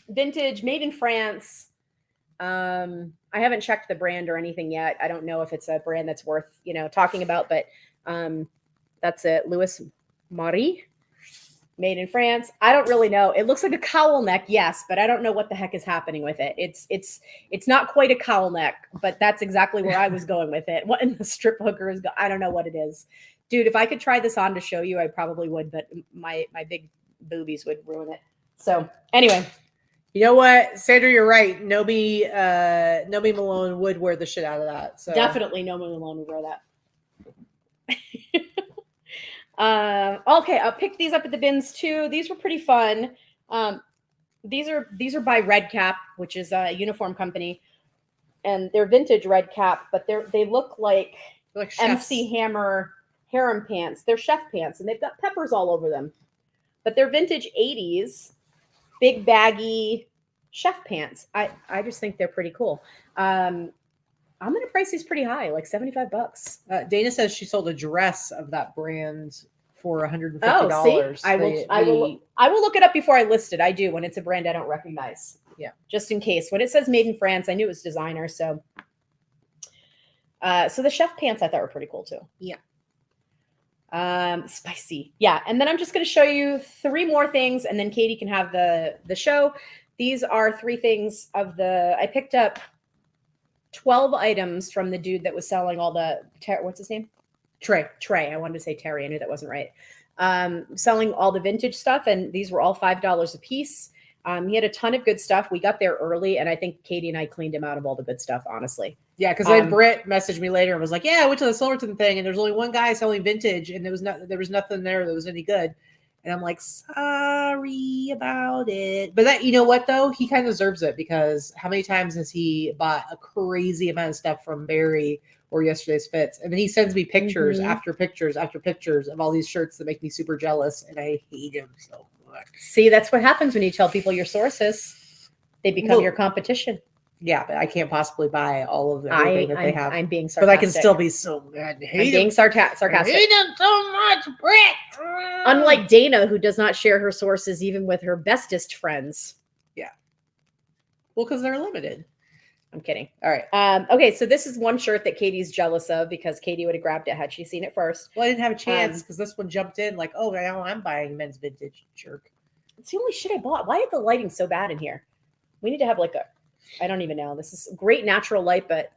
Vintage, made in France. I haven't checked the brand or anything yet. I don't know if it's a brand that's worth, talking about, but that's it. Louis Marie, made in France. I don't really know. It looks like a cowl neck, yes, but I don't know what the heck is happening with it. It's not quite a cowl neck, but that's exactly where I was going with it. What in the strip hooker is I don't know what it is. Dude, if I could try this on to show you, I probably would, but my big boobies would ruin it. So anyway. You know what, Sandra, you're right. Nomi Malone would wear the shit out of that. So definitely Nomi Malone would wear that. Okay, I'll pick these up at the bins too. These were pretty fun. These are by Red Cap, which is a uniform company, and they're vintage Red Cap, but they look like MC Hammer harem pants. They're chef pants, and they've got peppers all over them, but they're vintage 80s, big baggy chef pants. I just think they're pretty cool. I'm gonna price these pretty high, like $75. Dana says she sold a dress of that brand for $150. Oh, see? I will look it up before I list it. I do when it's a brand I don't recognize. Yeah, just in case. When it says made in France, I knew it was designer. So the chef pants I thought were pretty cool too. Yeah. Spicy. Yeah. And then I'm just going to show you 3 more things, and then Katie can have the show. These are 3 things I picked up 12 items from the dude that was selling all the, what's his name? Trey. I wanted to say Terry. I knew that wasn't right. Selling all the vintage stuff. And these were all $5 a piece. He had a ton of good stuff. We got there early, and I think Katie and I cleaned him out of all the good stuff, honestly. Yeah, because then Britt messaged me later and was like, "Yeah, I went to the Silverton thing, and there's only one guy selling vintage, and there was nothing there that was any good." And I'm like, "Sorry about it." But that, you know what though, he kind of deserves it, because how many times has he bought a crazy amount of stuff from Barry or Yesterday's Fits, and then he sends me pictures after pictures after pictures of all these shirts that make me super jealous, and I hate him so much. See, that's what happens when you tell people your sources; they become your competition. Yeah, but I can't possibly buy all of everything that they have. I'm being sarcastic. But I can still be so mad. I'm being sarcastic. I hate them so much, Britt. Unlike Dana, who does not share her sources even with her bestest friends. Yeah. Well, because they're limited. I'm kidding. All right. Okay, so this is one shirt that Katie's jealous of, because Katie would have grabbed it had she seen it first. Well, I didn't have a chance because this one jumped in like, oh, now I'm buying men's vintage shirt. It's the only shit I bought. Why is the lighting so bad in here? We need to have like I don't even know. This is great natural light, but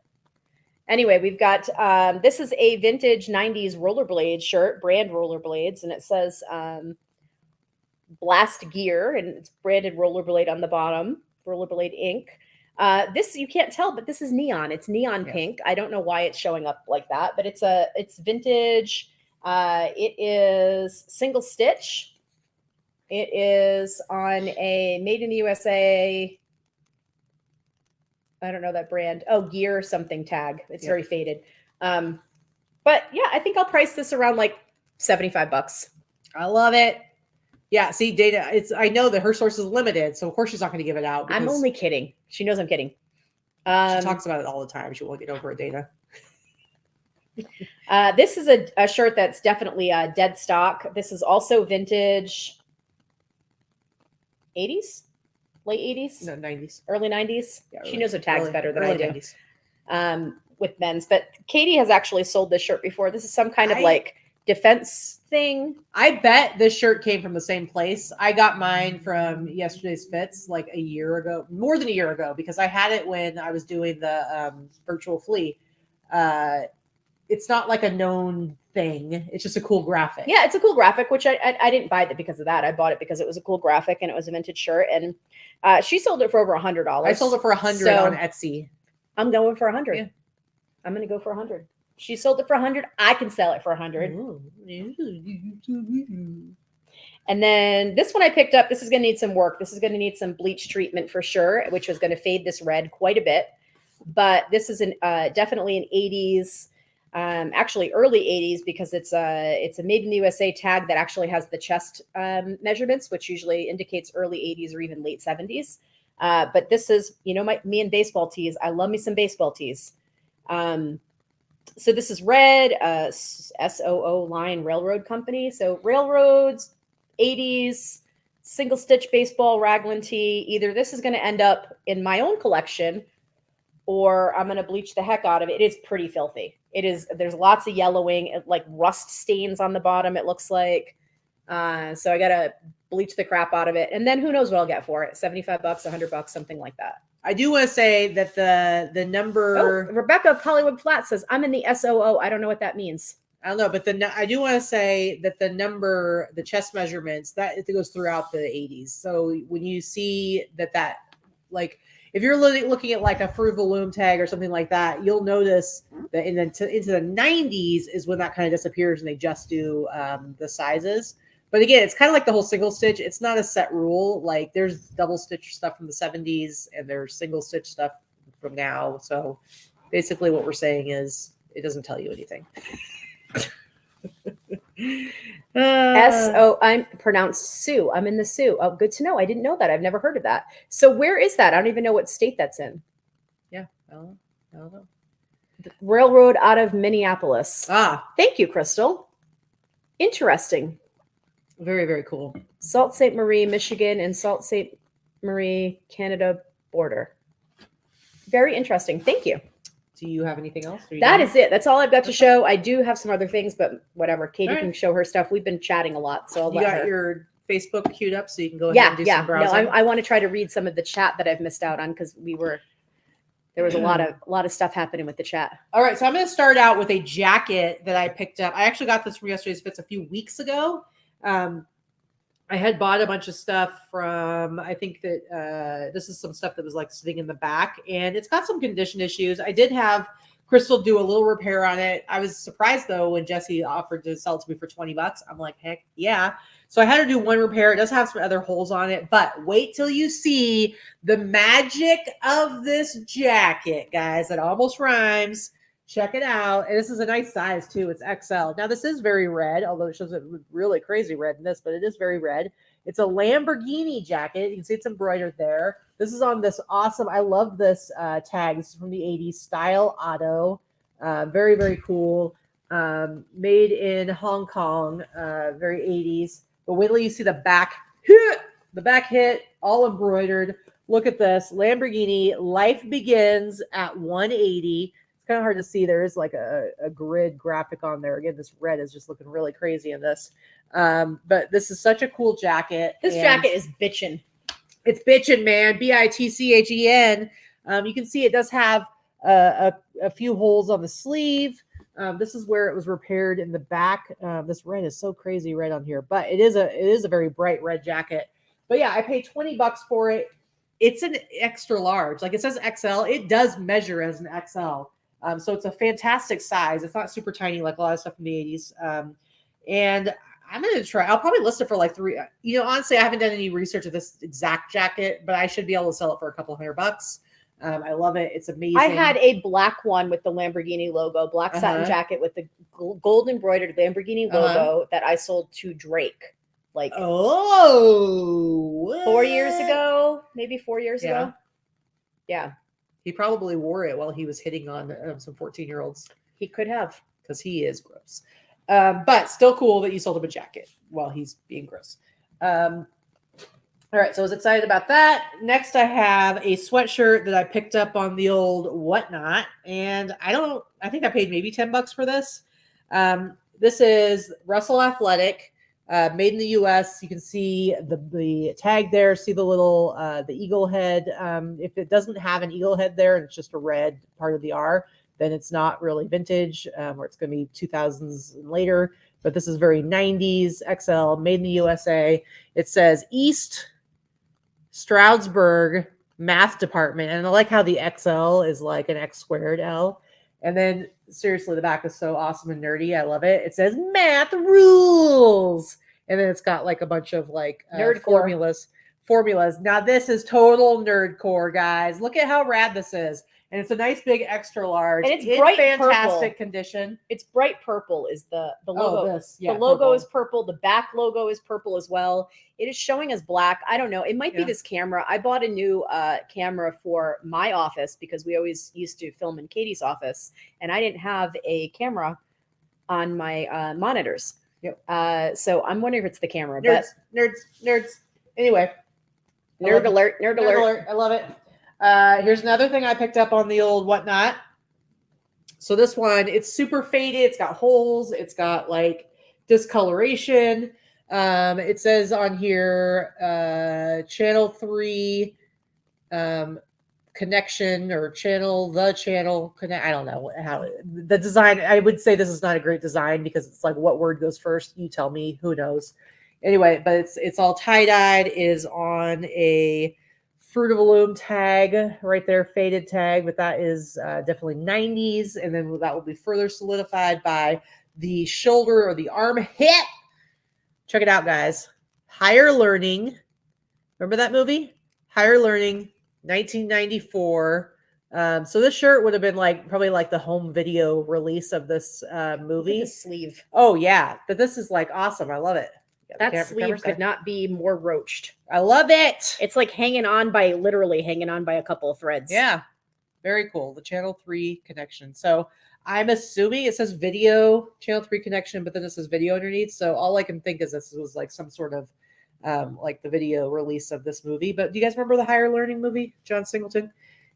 anyway, we've got, this is a vintage 90s rollerblade shirt, brand rollerblades, and it says Blast Gear, and it's branded rollerblade on the bottom, Rollerblade Inc. This, you can't tell, but this is neon. It's neon pink. I don't know why it's showing up like that, but it's vintage. It is single stitch. It is on a made in the USA, I don't know that brand. Oh, Gear something tag. It's very faded. But yeah, I think I'll price this around like $75. I love it. Yeah, see, Dana, I know that her source is limited, so of course she's not going to give it out. I'm only kidding. She knows I'm kidding. She talks about it all the time. She won't get over it, Dana. This is a shirt that's definitely dead stock. This is also vintage 80s? Late 80s? No, 90s. Early 90s? Yeah, she knows her tags better than I do. 90s. With men's. But Katie has actually sold this shirt before. This is some kind of like defense thing. I bet this shirt came from the same place. I got mine from Yesterday's Fits like a year ago, more than a year ago, because I had it when I was doing the virtual flea. It's not like a known thing. It's just a cool graphic. Yeah, it's a cool graphic, which I didn't buy it because of that. I bought it because it was a cool graphic and it was a vintage shirt. And she sold it for over $100. I sold it for $100 on Etsy. I'm going for $100. Yeah. I'm going to go for $100. She sold it for $100. I can sell it for $100. And then this one I picked up. This is going to need some work. This is going to need some bleach treatment for sure, which was going to fade this red quite a bit. But this is definitely an 80s. Actually early 80s, because it's a made in the USA tag that actually has the chest measurements, which usually indicates early 80s or even late 70s. But this is, me and baseball tees. I love me some baseball tees. So this is red, SOO line railroad company. So railroads, 80s, single stitch baseball raglan tee. Either this is going to end up in my own collection, or I'm going to bleach the heck out of it. It is pretty filthy. There's lots of yellowing, like rust stains on the bottom, it looks like. So I got to bleach the crap out of it. And then who knows what I'll get for it. $75, $100, something like that. I do want to say that the number. Rebecca of Hollywood Flats says, I'm in the SOO. I don't know what that means. I don't know, but I do want to say that the chest measurements, that it goes throughout the 80s. So when you see that like, if you're looking at like a Fruit of the Loom tag or something like that, you'll notice that into the 90s is when that kind of disappears and they just do the sizes. But again, it's kind of like the whole single stitch. It's not a set rule. Like there's double stitch stuff from the 70s and there's single stitch stuff from now. So basically what we're saying is it doesn't tell you anything. I'm pronounced Sue. I'm in the Sioux. Oh, good to know. I didn't know that. I've never heard of that. So where is that? I don't even know what state that's in. Yeah, I don't know. The railroad out of Minneapolis. Thank you, Crystal. Interesting. Very, very cool. Sault Ste. Marie, Michigan, and Sault Ste. Marie, Canada border. Very interesting. Thank you. Do you have anything else? That is it. That's all I've got to show. I do have some other things, but whatever. Katie can show her stuff. We've been chatting a lot, so I'll let her. You got your Facebook queued up, so you can go ahead and do some browsing. No, I want to try to read some of the chat that I've missed out on because there was a lot of stuff happening with the chat. All right, so I'm going to start out with a jacket that I picked up. I actually got this from Yesterday's Fits a few weeks ago. I had bought a bunch of stuff from, I think that this is some stuff that was like sitting in the back, and it's got some condition issues. I did have Crystal do a little repair on it. I was surprised though when Jesse offered to sell it to me for $20. I'm like, heck yeah. So I had to do one repair. It does have some other holes on it, but wait till you see the magic of this jacket, guys. It almost rhymes. Check it out. And this is a nice size too. It's XL. Now this is very red, although it shows it really crazy red in this, but it is very red. It's a Lamborghini jacket. You can see it's embroidered there. This is on this awesome, I love this tag. This is from the 80s, Style Auto. Very, very cool. Made in Hong Kong, very 80s. But wait till you see the back hit, all embroidered. Look at this, Lamborghini, life begins at 180. Kind of hard to see. There is like a grid graphic on there. Again, this red is just looking really crazy in this. But this is such a cool jacket. This jacket is bitchin'. It's bitchin', man. BITCHEN. You can see it does have a few holes on the sleeve. This is where it was repaired in the back. This red is so crazy red on here, but it is a very bright red jacket. But yeah, I paid $20 for it. It's an extra large. Like it says XL. It does measure as an XL. So it's a fantastic size. It's not super tiny like a lot of stuff from the 80s. And I'm going to try. I'll probably list it for like $3. Honestly, I haven't done any research of this exact jacket, but I should be able to sell it for a couple $100. I love it. It's amazing. I had a black one with the Lamborghini logo, black satin jacket with the gold embroidered Lamborghini logo that I sold to Drake. Like 4 years ago, maybe 4 years ago. Yeah. He probably wore it while he was hitting on some 14-year-olds. He could have. Because he is gross. But still cool that you sold him a jacket while he's being gross. All right, so I was excited about that. Next, I have a sweatshirt that I picked up on the old Whatnot. And I think I paid maybe $10 for this. This is Russell Athletic. Made in the U.S. You can see the tag there. See the little the eagle head. If it doesn't have an eagle head there and it's just a red part of the R, then it's not really vintage, or it's going to be 2000s and later. But this is very 90s XL, made in the USA. It says East Stroudsburg Math Department, and I like how the XL is like an X squared L. And then seriously, the back is so awesome and nerdy. I love it. It says math rules. And then it's got like a bunch of like nerd formulas. Now this is total nerdcore, guys. Look at how rad this is. And it's a nice big extra large. And it's bright fantastic purple. Condition. It's bright purple is the logo. Oh, the logo is purple. The back logo is purple as well. It is showing as black. I don't know. It might be this camera. I bought a new camera for my office because we always used to film in Katie's office. And I didn't have a camera on my monitors. Yep. So I'm wondering if it's the camera. Nerds. Anyway. Nerd alert. I love it. Here's another thing I picked up on the old Whatnot. So this one, it's super faded. It's got holes. It's got like discoloration. It says on here, channel 3, connection or channel, the channel connect. I don't know how the design. I would say this is not a great design because it's like what word goes first. You tell me. Who knows? Anyway, but it's all tie-dyed. It is on a Fruit of the Loom tag right there, faded tag, but that is definitely 90s, and then that will be further solidified by the shoulder or the arm hip. Check it out, guys. Higher Learning. Remember that movie? Higher Learning, 1994. So this shirt would have been like probably like the home video release of this movie. The sleeve. Oh yeah, but this is like awesome. I love it. That sleeve could not be more roached. I love it. It's like literally hanging on by a couple of threads. Yeah, very cool. The channel 3 connection. So I'm assuming it says video channel 3 connection, but then it says video underneath. So all I can think is this was like some sort of like the video release of this movie. But do you guys remember the Higher Learning movie, John Singleton?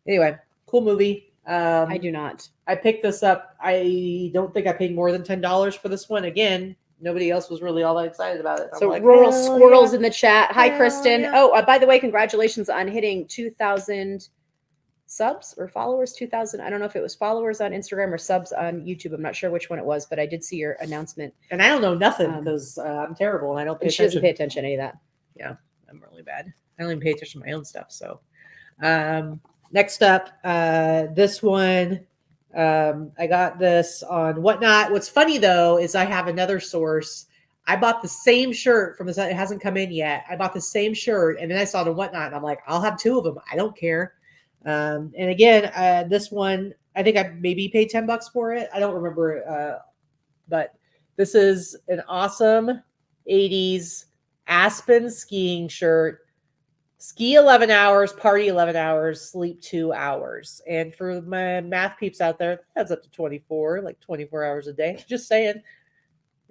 Anyway, cool movie. I do not. I picked this up. I don't think I paid more than $10 for this one. Again, nobody else was really all that excited about it. So like, rural squirrels in the chat. Hi, Kristen. Yeah. Oh, by the way, congratulations on hitting 2,000 subs or followers. 2,000. I don't know if it was followers on Instagram or subs on YouTube. I'm not sure which one it was, but I did see your announcement. And I don't know nothing because I'm terrible and I don't pay attention. She doesn't pay attention to any of that. Yeah, I'm really bad. I don't even pay attention to my own stuff. So next up, this one. I got this on Whatnot. What's funny though is I have another source. I bought the same shirt from this. It hasn't come in yet. I bought the same shirt and then I saw it on Whatnot and I'm like, I'll have 2 of them. I don't care. And again, this one, I think I maybe paid $10 for it. I don't remember. But this is an awesome 80s Aspen skiing shirt. Ski 11 hours, party 11 hours, sleep 2 hours. And for my math peeps out there, that's up to 24, like 24 hours a day. Just saying.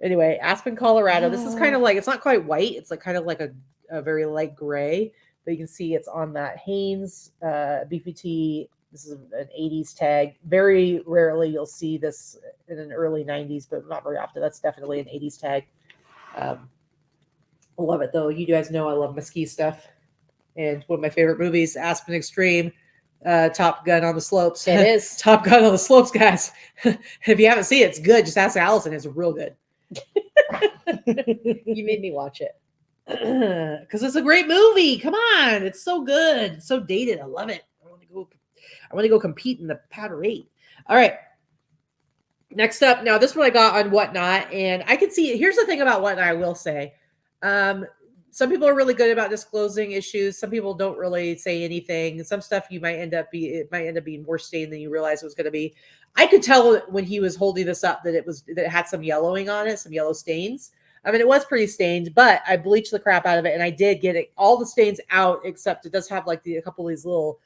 Anyway, Aspen, Colorado. This is kind of like, it's not quite white. It's like kind of like a very light gray. But you can see it's on that Hanes BPT. This is an 80s tag. Very rarely you'll see this in an early 90s, but not very often. That's definitely an 80s tag. I love it, though. You guys know I love my ski stuff. And one of my favorite movies, Aspen Extreme, Top Gun on the Slopes. It is. Top Gun on the Slopes, guys. If you haven't seen it, it's good. Just ask Allison. It's real good. You made me watch it. Because it's a great movie. Come on. It's so good. It's so dated. I love it. I want to go compete in the Powder 8. All right. Next up. Now, this one I got on Whatnot. And I can see, here's the thing about Whatnot I will say. Some people are really good about disclosing issues. Some people don't really say anything. Some stuff it might end up being more stained than you realize it was going to be. I could tell when he was holding this up that it had some yellowing on it, some yellow stains. I mean, it was pretty stained, but I bleached the crap out of it and I did get all the stains out, except it does have like a couple of these little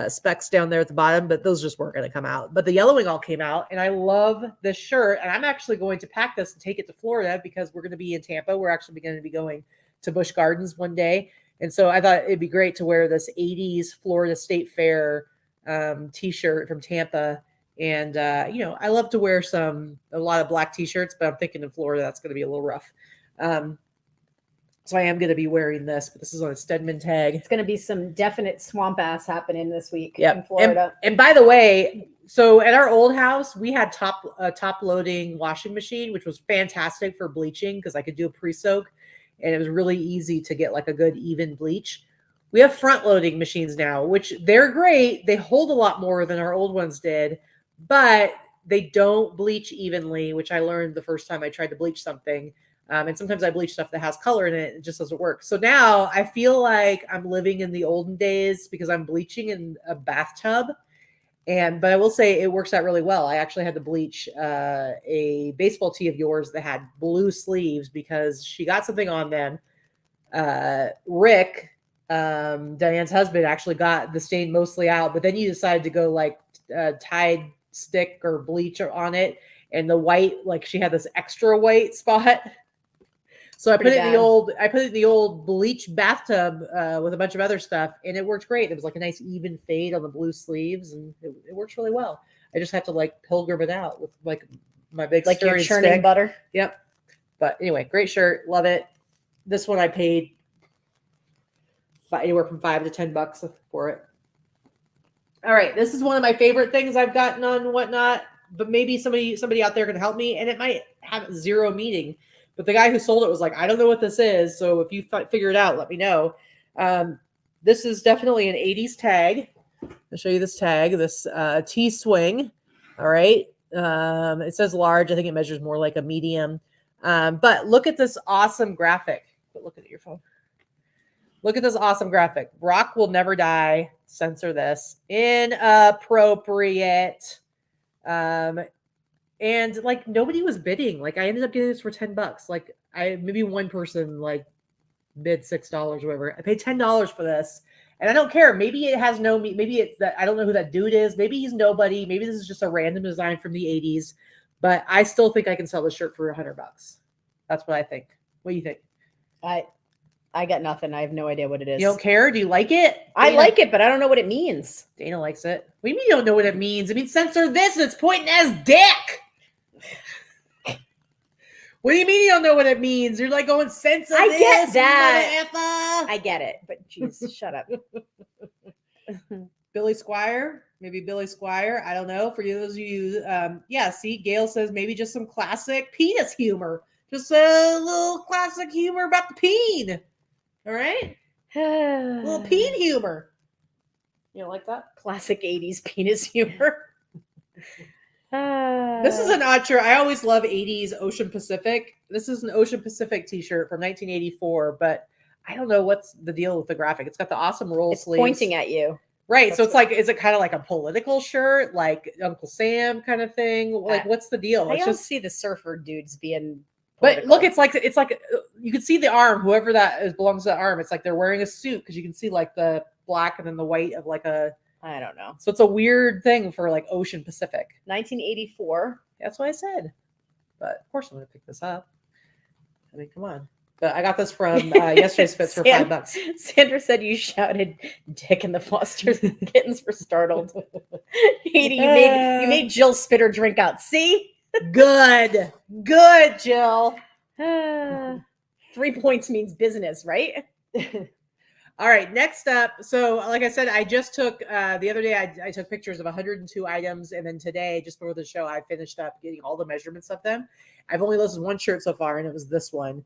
specks down there at the bottom, but those just weren't going to come out. But the yellowing all came out, and I love this shirt. And I'm actually going to pack this and take it to Florida because we're going to be in Tampa. We're actually going to be going to Busch Gardens one day. And so I thought it'd be great to wear this 80s Florida State Fair t-shirt from Tampa. And, I love to wear a lot of black t-shirts, but I'm thinking in Florida, that's going to be a little rough. So I am going to be wearing this, but this is on a Stedman tag. It's going to be some definite swamp ass happening this week in Florida. And by the way, so at our old house, we had top loading washing machine, which was fantastic for bleaching because I could do a pre-soak. And it was really easy to get like a good even bleach. We have front loading machines now, which they're great. They hold a lot more than our old ones did, but they don't bleach evenly, which I learned the first time I tried to bleach something. And sometimes I bleach stuff that has color in it. It just doesn't work. So now I feel like I'm living in the olden days because I'm bleaching in a bathtub. But I will say it works out really well. I actually had to bleach a baseball tee of yours that had blue sleeves because she got something on them. Rick, Diane's husband, actually got the stain mostly out, but then you decided to go like Tide stick or bleach on it, and the white, like she had this extra white spot. So I put it in the old bleach bathtub with a bunch of other stuff, and it worked great. It was like a nice even fade on the blue sleeves, and it works really well. I just have to like pilgrim it out with like my big like you're churning stick. Butter. Yep. But anyway, great shirt, love it. This one I paid anywhere from $5 to $10 for it. All right, this is one of my favorite things I've gotten on Whatnot, but maybe somebody out there can help me, and it might have zero meaning. But the guy who sold it was like, I don't know what this is, so if you figure it out, let me know. This is definitely an 80s tag. I'll show you this tag, this T-swing. All right. It says large. I think it measures more like a medium. But look at this awesome graphic. Look at your phone. Look at this awesome graphic. Rock will never die. Censor this. Inappropriate. And like nobody was bidding. Like I ended up getting this for $10. Like maybe one person like bid $6 or whatever. I paid $10 for this. And I don't care. Maybe it has no, maybe it's that I don't know who that dude is. Maybe he's nobody. Maybe this is just a random design from the 80s. But I still think I can sell this shirt for $100. That's what I think. What do you think? I got nothing. I have no idea what it is. You don't care? Do you like it? I like it, but I don't know what it means. Dana likes it. What do you mean you don't know what it means? It means censor this and it's pointing as dick. What do you mean you don't know what it means? You're like going censor this. I get that. Mother-effer. I get it, but geez, shut up. Billy Squire, maybe Billy Squire. I don't know. For those of you, yeah. See, Gail says maybe just some classic penis humor, just a little classic humor about the peen. All right, a little peen humor. You don't like that? Classic 80s penis humor. This is an odd shirt. I always love 80s Ocean Pacific. This is an Ocean Pacific t-shirt from 1984, but I don't know what's the deal with the graphic. It's got the awesome roll sleeves. Pointing at you. Right. So it's like, is it kind of like a political shirt, like Uncle Sam kind of thing? Like, what's the deal? I It's don't just see the surfer dudes being But look, it's like you can see the arm, whoever that is belongs to the arm. It's like they're wearing a suit because you can see like the black and then the white of like a, I don't know. so it's a weird thing for like Ocean Pacific. 1984. That's what I said. But of course I'm going to pick this up. I mean, come on. But I got this from yesterday's fits for $5. Sandra said you shouted "Dick" and the Foster kittens were startled. Katy, you made Jill spit her drink out. See? Good, Jill. 3 points means business, right? All right, next up. So, like I said, I just took the other day. I took pictures of 102 items, and then today, just before the show, I finished up getting all the measurements of them. I've only listed one shirt so far, and it was this one.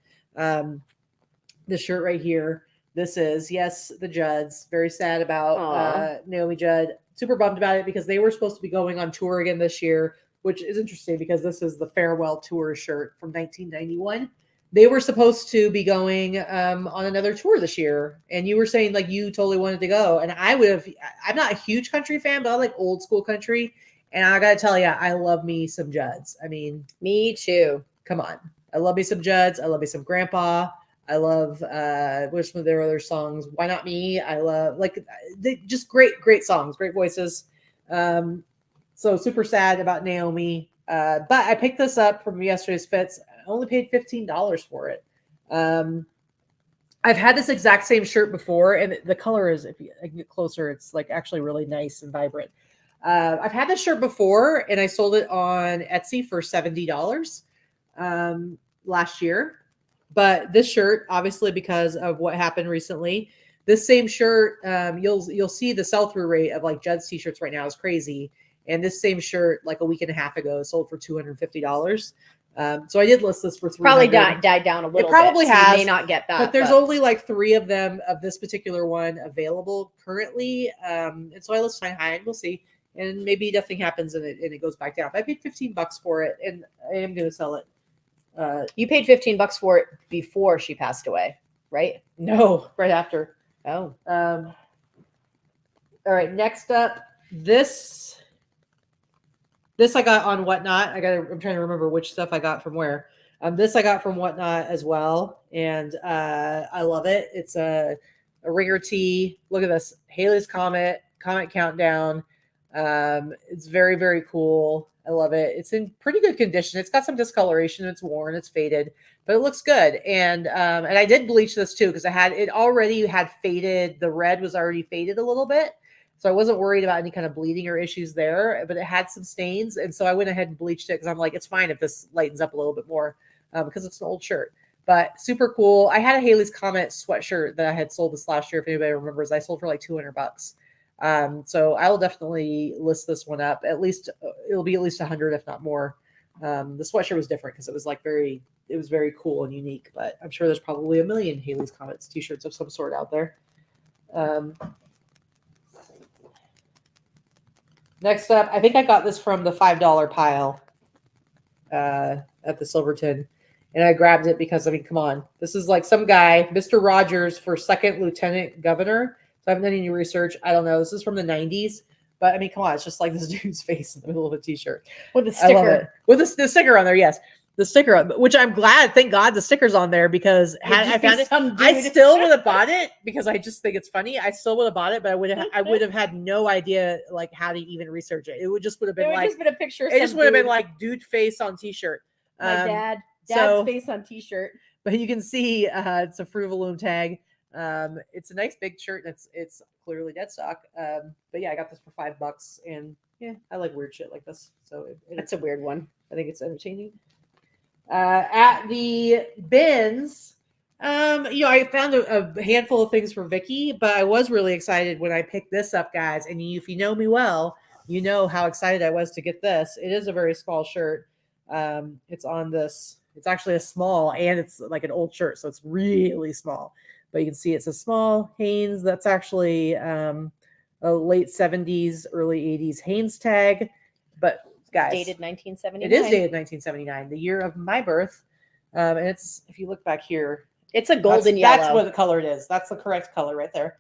This shirt right here. This is the Judds. Very sad about Naomi Judd. Super bummed about it because they were supposed to be going on tour again this year, which is interesting because this is the farewell tour shirt from 1991. They were supposed to be going on another tour this year. And you were saying like you totally wanted to go. And I'm not a huge country fan, but I like old school country. And I got to tell you, I love me some Judds. I mean, me too. Come on. I love me some Judds. I love me some Grandpa. I love, which of their other songs? Why Not Me? I love just great songs, great voices. So super sad about Naomi. But I picked this up from yesterday's fits. I only paid $15 for it. I've had this exact same shirt before, and the color is, if I can get closer, it's like actually really nice and vibrant. I've had this shirt before, and I sold it on Etsy for $70 last year. But this shirt, obviously, because of what happened recently, this same shirt, you'll see the sell-through rate of like Judd's t-shirts right now is crazy. And this same shirt, like a week and a half ago, sold for $250. So I did list this for $300. Probably died down a little bit. It probably has. So you may not get that. But there's only like 3 of them of this particular one available currently. And so I listed mine high, and we'll see. And maybe nothing happens and it goes back down. But I paid $15 for it, and I am going to sell it. You paid $15 for it before she passed away, right? No, right after. Oh. All right. Next up, this I got on Whatnot. I'm trying to remember which stuff I got from where. This I got from Whatnot as well, and I love it. It's a ringer tee. Look at this, Halley's Comet Countdown. It's very, very cool. I love it. It's in pretty good condition. It's got some discoloration. It's worn. It's faded, but it looks good. And I did bleach this too because it already had faded. The red was already faded a little bit. So I wasn't worried about any kind of bleeding or issues there, but it had some stains. And so I went ahead and bleached it because I'm like, it's fine if this lightens up a little bit more because it's an old shirt, but super cool. I had a Halley's Comet sweatshirt that I had sold this last year. If anybody remembers, I sold for like $200. So I will definitely list this one up. At least it'll be at least 100, if not more. The sweatshirt was different because it was like it was very cool and unique. But I'm sure there's probably a million Haley's Comets t-shirts of some sort out there. Next up, I think I got this from the $5 pile at the Silverton. And I grabbed it because, I mean, come on. This is like some guy, Mr. Rogers for second lieutenant governor. So I haven't done any research. I don't know. This is from the 90s. But, I mean, come on. It's just like this dude's face in the middle of a T-shirt. With a sticker. I love it. With the sticker on there, yes. The sticker, which I'm glad, thank God the sticker's on there because had I found it, I still would have bought it because I just think it's funny. I still would have bought it, but I would have had no idea like how to even research it. It would just would have been like just been a picture. It just would have been like dude face on T-shirt. My dad's face on T-shirt. But you can see it's a Fruit of the Loom tag. It's a nice big shirt. And it's clearly dead stock. But yeah, I got this for $5, and yeah, I like weird shit like this. So it's a weird one. I think it's entertaining. At the bins, I found a handful of things for Vikki, but I was really excited when I picked this up, guys. And if you know me well, you know how excited I was to get this. It is a very small shirt. It's on this. It's actually a small, and it's like an old shirt, so it's really small. But you can see it's a small Hanes. That's actually a late 70s, early 80s Hanes tag. But guys, dated 1979. It is dated 1979, the year of my birth. And it's, if you look back here, it's a golden yellow. That's what the color it is. That's the correct color right there.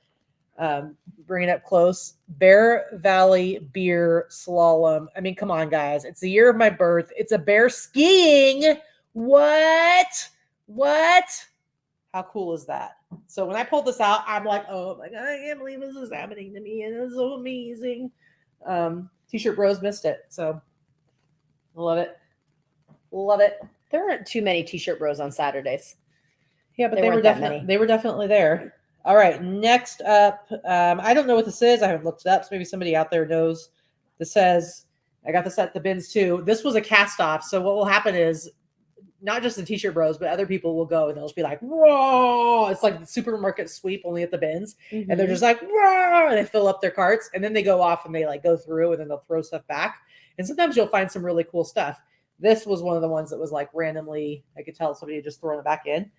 Bring it up close. Bear Valley Beer Slalom. I mean, come on, guys. It's the year of my birth. It's a bear skiing. What? How cool is that? So when I pulled this out, I'm like, oh my God, I can't believe this is happening to me. And it's so amazing. T-shirt bros missed it. So love it. There aren't too many T-shirt bros on Saturdays. Yeah, but they were definitely there. All right, next up, I don't know what this is. I haven't looked it up, so maybe somebody out there knows. This says, I got this at the bins too. This was a cast off. So what will happen is not just the T-shirt bros, but other people will go and they'll just be like, whoa. It's like the supermarket sweep only at the bins. Mm-hmm. And they're just like, whoa. And they fill up their carts and then they go off and they like go through and then they'll throw stuff back. And sometimes you'll find some really cool stuff. This was one of the ones that was like randomly, I could tell somebody had just thrown it back in.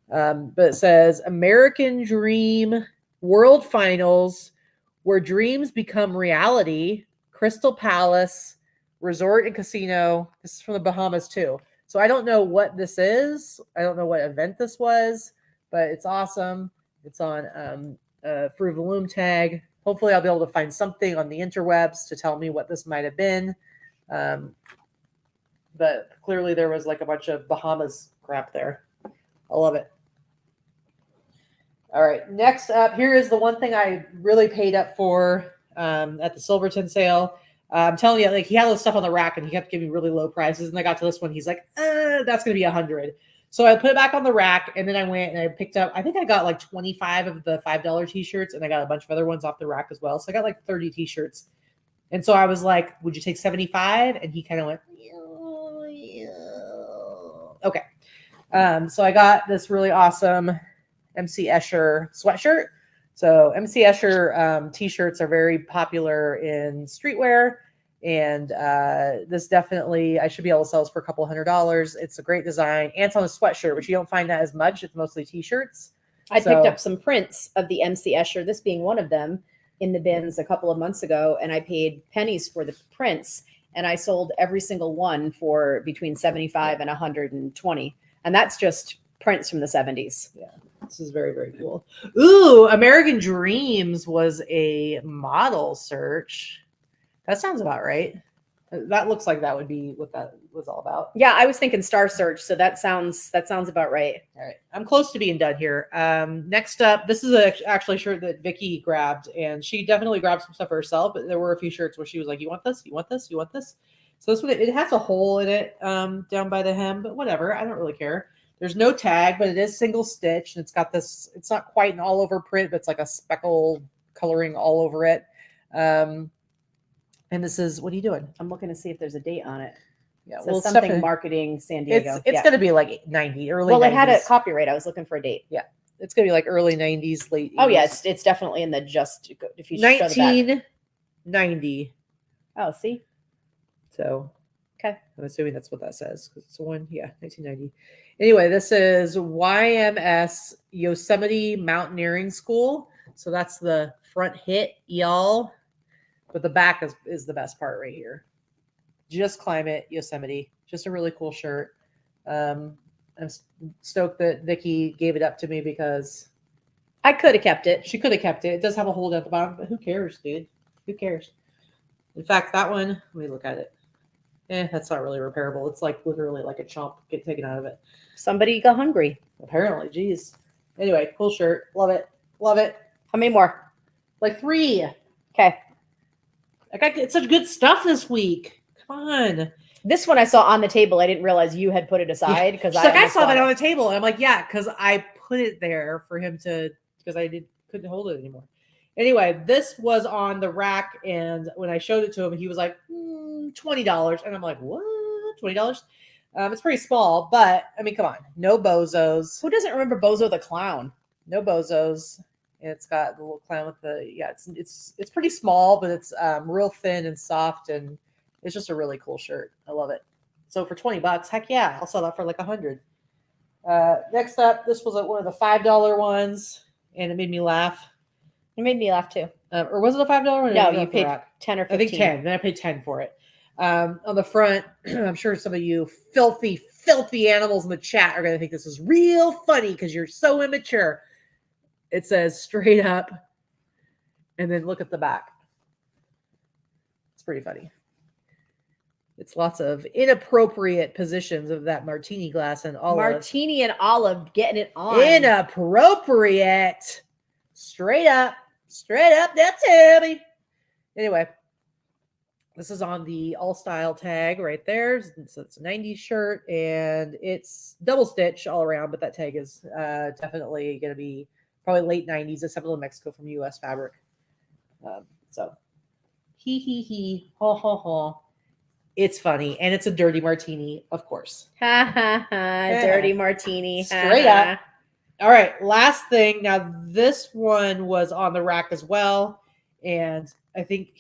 But it says American Dream World Finals, where dreams become reality, Crystal Palace, Resort and Casino. This is from the Bahamas too. So I don't know what this is. I don't know what event this was, but it's awesome. It's on Fruit of the Loom tag. Hopefully I'll be able to find something on the interwebs to tell me what this might have been. But clearly there was like a bunch of Bahamas crap there. I love it. All right, next up, here is the one thing I really paid up for at the Silverton sale. I'm telling you, like he had all this stuff on the rack and he kept giving really low prices. And I got to this one, he's like, that's going to be $100. So I put it back on the rack and then I went and I picked up, I think I got like 25 of the $5 t-shirts and I got a bunch of other ones off the rack as well. So I got like 30 t-shirts. And so I was like, would you take 75? And he kind of went, yeah. Okay. So I got this really awesome MC Escher sweatshirt. So MC Escher t-shirts are very popular in streetwear. And this definitely, I should be able to sell this for a couple $100. It's a great design. And it's on a sweatshirt, which you don't find that as much. It's mostly t-shirts. I picked up some prints of the MC Escher, this being one of them, in the bins a couple of months ago. And I paid pennies for the prints. And I sold every single one for between 75 and 120. And that's just prints from the 70s. Yeah. This is very, very cool. Ooh, American Dreams was a model search. That sounds about right. That looks like that would be what that was all about. Yeah, I was thinking Star Search, so that sounds about right. All right, I'm close to being done here. Next up, this is actually a shirt that Vikki grabbed, and she definitely grabbed some stuff for herself. But there were a few shirts where she was like, "You want this? You want this? You want this?" So this one, it has a hole in it down by the hem, but whatever. I don't really care. There's no tag, but it is single stitch, and it's got this. It's not quite an all over print, but it's like a speckle coloring all over it. And this is, what are you doing? I'm looking to see if there's a date on it. Yeah, well, something marketing San Diego. It's going to be like 90 early. Well, 90s. it had a copyright. I was looking for a date. Yeah. It's gonna be like early 90s, late 80s. Oh yeah, it's definitely in the just if you show the back. 1990. Oh, see. So Okay. I'm assuming that's what that says because it's one. Yeah, 1990. Anyway, this is YMS Yosemite Mountaineering School. So that's the front hit, y'all. But the back is the best part right here. Just Climate Yosemite. Just a really cool shirt. I'm stoked that Vikki gave it up to me because I could have kept it. she could have kept it. It does have a hold at the bottom, but who cares, dude? Who cares? In fact, that one, let me look at it. That's not really repairable. It's like literally like a chomp get taken out of it. Somebody got hungry. Apparently, geez. Anyway, cool shirt. Love it. Love it. How many more? Like 3. Okay. I got such good stuff this week. Come on. This one I saw on the table. I didn't realize you had put it aside because I saw that on the table, and I'm like, yeah, because I put it there for him to because I couldn't hold it anymore. Anyway, this was on the rack, and when I showed it to him, he was like, $20, and I'm like, what? $20? It's pretty small, but I mean, come on, no bozos. Who doesn't remember Bozo the Clown? No bozos. It's got the little clown with the it's pretty small, but it's real thin and soft, and it's just a really cool shirt. I love it. So for $20, heck yeah, I'll sell that for like 100. Next up, this was one of the $5 ones, and it made me laugh. It made me laugh too. Or was it a $5 one? No, you paid 10 or 15. I think 10. Then I paid 10 for it. On the front, I'm sure some of you filthy animals in the chat are going to think this is real funny because you're so immature. It says straight up, and then look at the back. It's pretty funny. It's lots of inappropriate positions of that martini glass and olive. Martini and olive getting it on. Inappropriate. Straight up, that's heavy. Anyway, this is on the all style tag right there. So it's a 90s shirt, and it's double stitch all around, but that tag is definitely going to be probably late 90s, except in Mexico from US fabric. So he, ha ha ha. It's funny, and it's a dirty martini, of course. Ha ha ha! Dirty martini. Straight up. All right, last thing. Now, this one was on the rack as well, and I think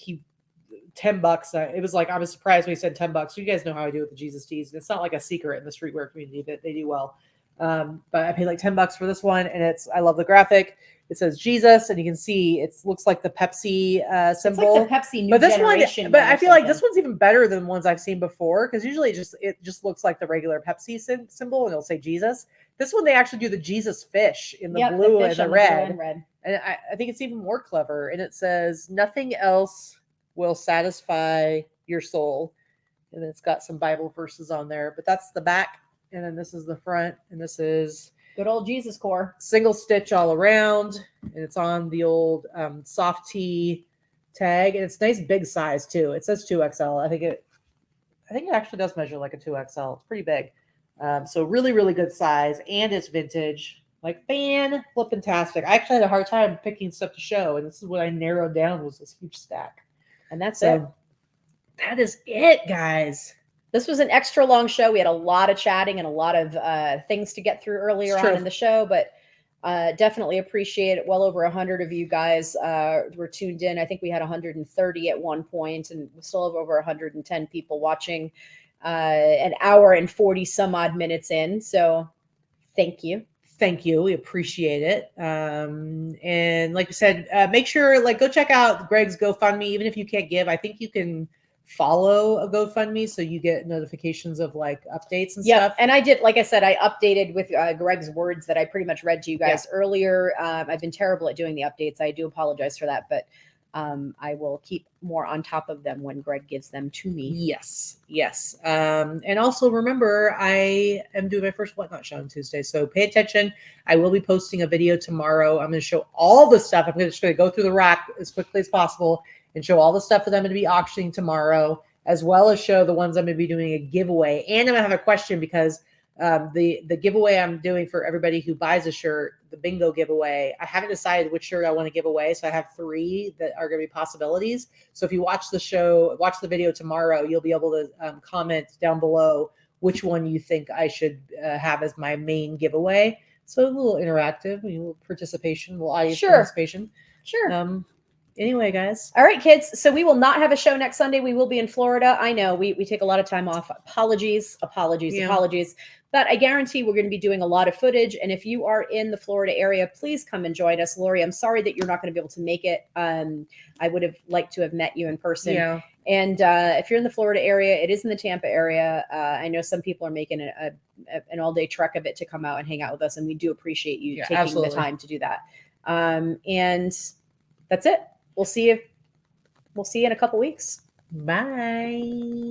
$10. It was like, I was surprised when he said $10. You guys know how I do with the Jesus tees. It's not like a secret in the streetwear community that they do well. But I paid like $10 for this one, and I love the graphic. It says Jesus, and you can see it looks like the Pepsi symbol. It's like the Pepsi new but this generation. One, but I feel like this one's even better than ones I've seen before because usually it just looks like the regular Pepsi symbol, and it'll say Jesus. This one they actually do the Jesus fish in the blue and the red. And I think it's even more clever. And it says, "Nothing else will satisfy your soul." And then it's got some Bible verses on there. But that's the back, and then this is the front, and this is good old Jesus core. Single stitch all around, and it's on the old soft tee tag, and it's nice big size too. It says 2XL. I think it actually does measure like a 2XL. It's pretty big. So really, really good size, and it's vintage. Like fan-flippin-tastic. I actually had a hard time picking stuff to show, and this is what I narrowed down was this huge stack. And that's it. That is it, guys. This was an extra long show. We had a lot of chatting and a lot of things to get through earlier on in the show, but definitely appreciate it. Well over 100 of you guys were tuned in. I think we had 130 at one point, and we still have over 110 people watching an hour and 40 some odd minutes in. So thank you. Thank you. We appreciate it. And like I said, make sure go check out Greg's GoFundMe. Even if you can't give, I think you can follow a GoFundMe so you get notifications of updates and stuff. And I did, like I said, I updated with Greg's words that I pretty much read to you guys earlier. I've been terrible at doing the updates. I do apologize for that, but I will keep more on top of them when Greg gives them to me. Yes. And also remember, I am doing my first Whatnot show on Tuesday, so pay attention. I will be posting a video tomorrow. I'm going to show all the stuff. I'm just going to go through the rack as quickly as possible and show all the stuff that I'm going to be auctioning tomorrow, as well as show the ones I'm going to be doing a giveaway. And I'm going to have a question because the giveaway I'm doing for everybody who buys a shirt, the bingo giveaway, I haven't decided which shirt I want to give away. So I have 3 that are going to be possibilities. So if you watch the video tomorrow, you'll be able to comment down below which one you think I should have as my main giveaway. So a little interactive, a little participation, a little audience Sure. participation. Sure. Anyway, guys. All right, kids. So we will not have a show next Sunday. We will be in Florida. I know we take a lot of time off. Apologies. But I guarantee we're going to be doing a lot of footage. And if you are in the Florida area, please come and join us. Lori, I'm sorry that you're not going to be able to make it. I would have liked to have met you in person. Yeah. And if you're in the Florida area, it is in the Tampa area. I know some people are making an all-day trek of it to come out and hang out with us. And we do appreciate you taking the time to do that. And that's it. We'll see you in a couple weeks. Bye.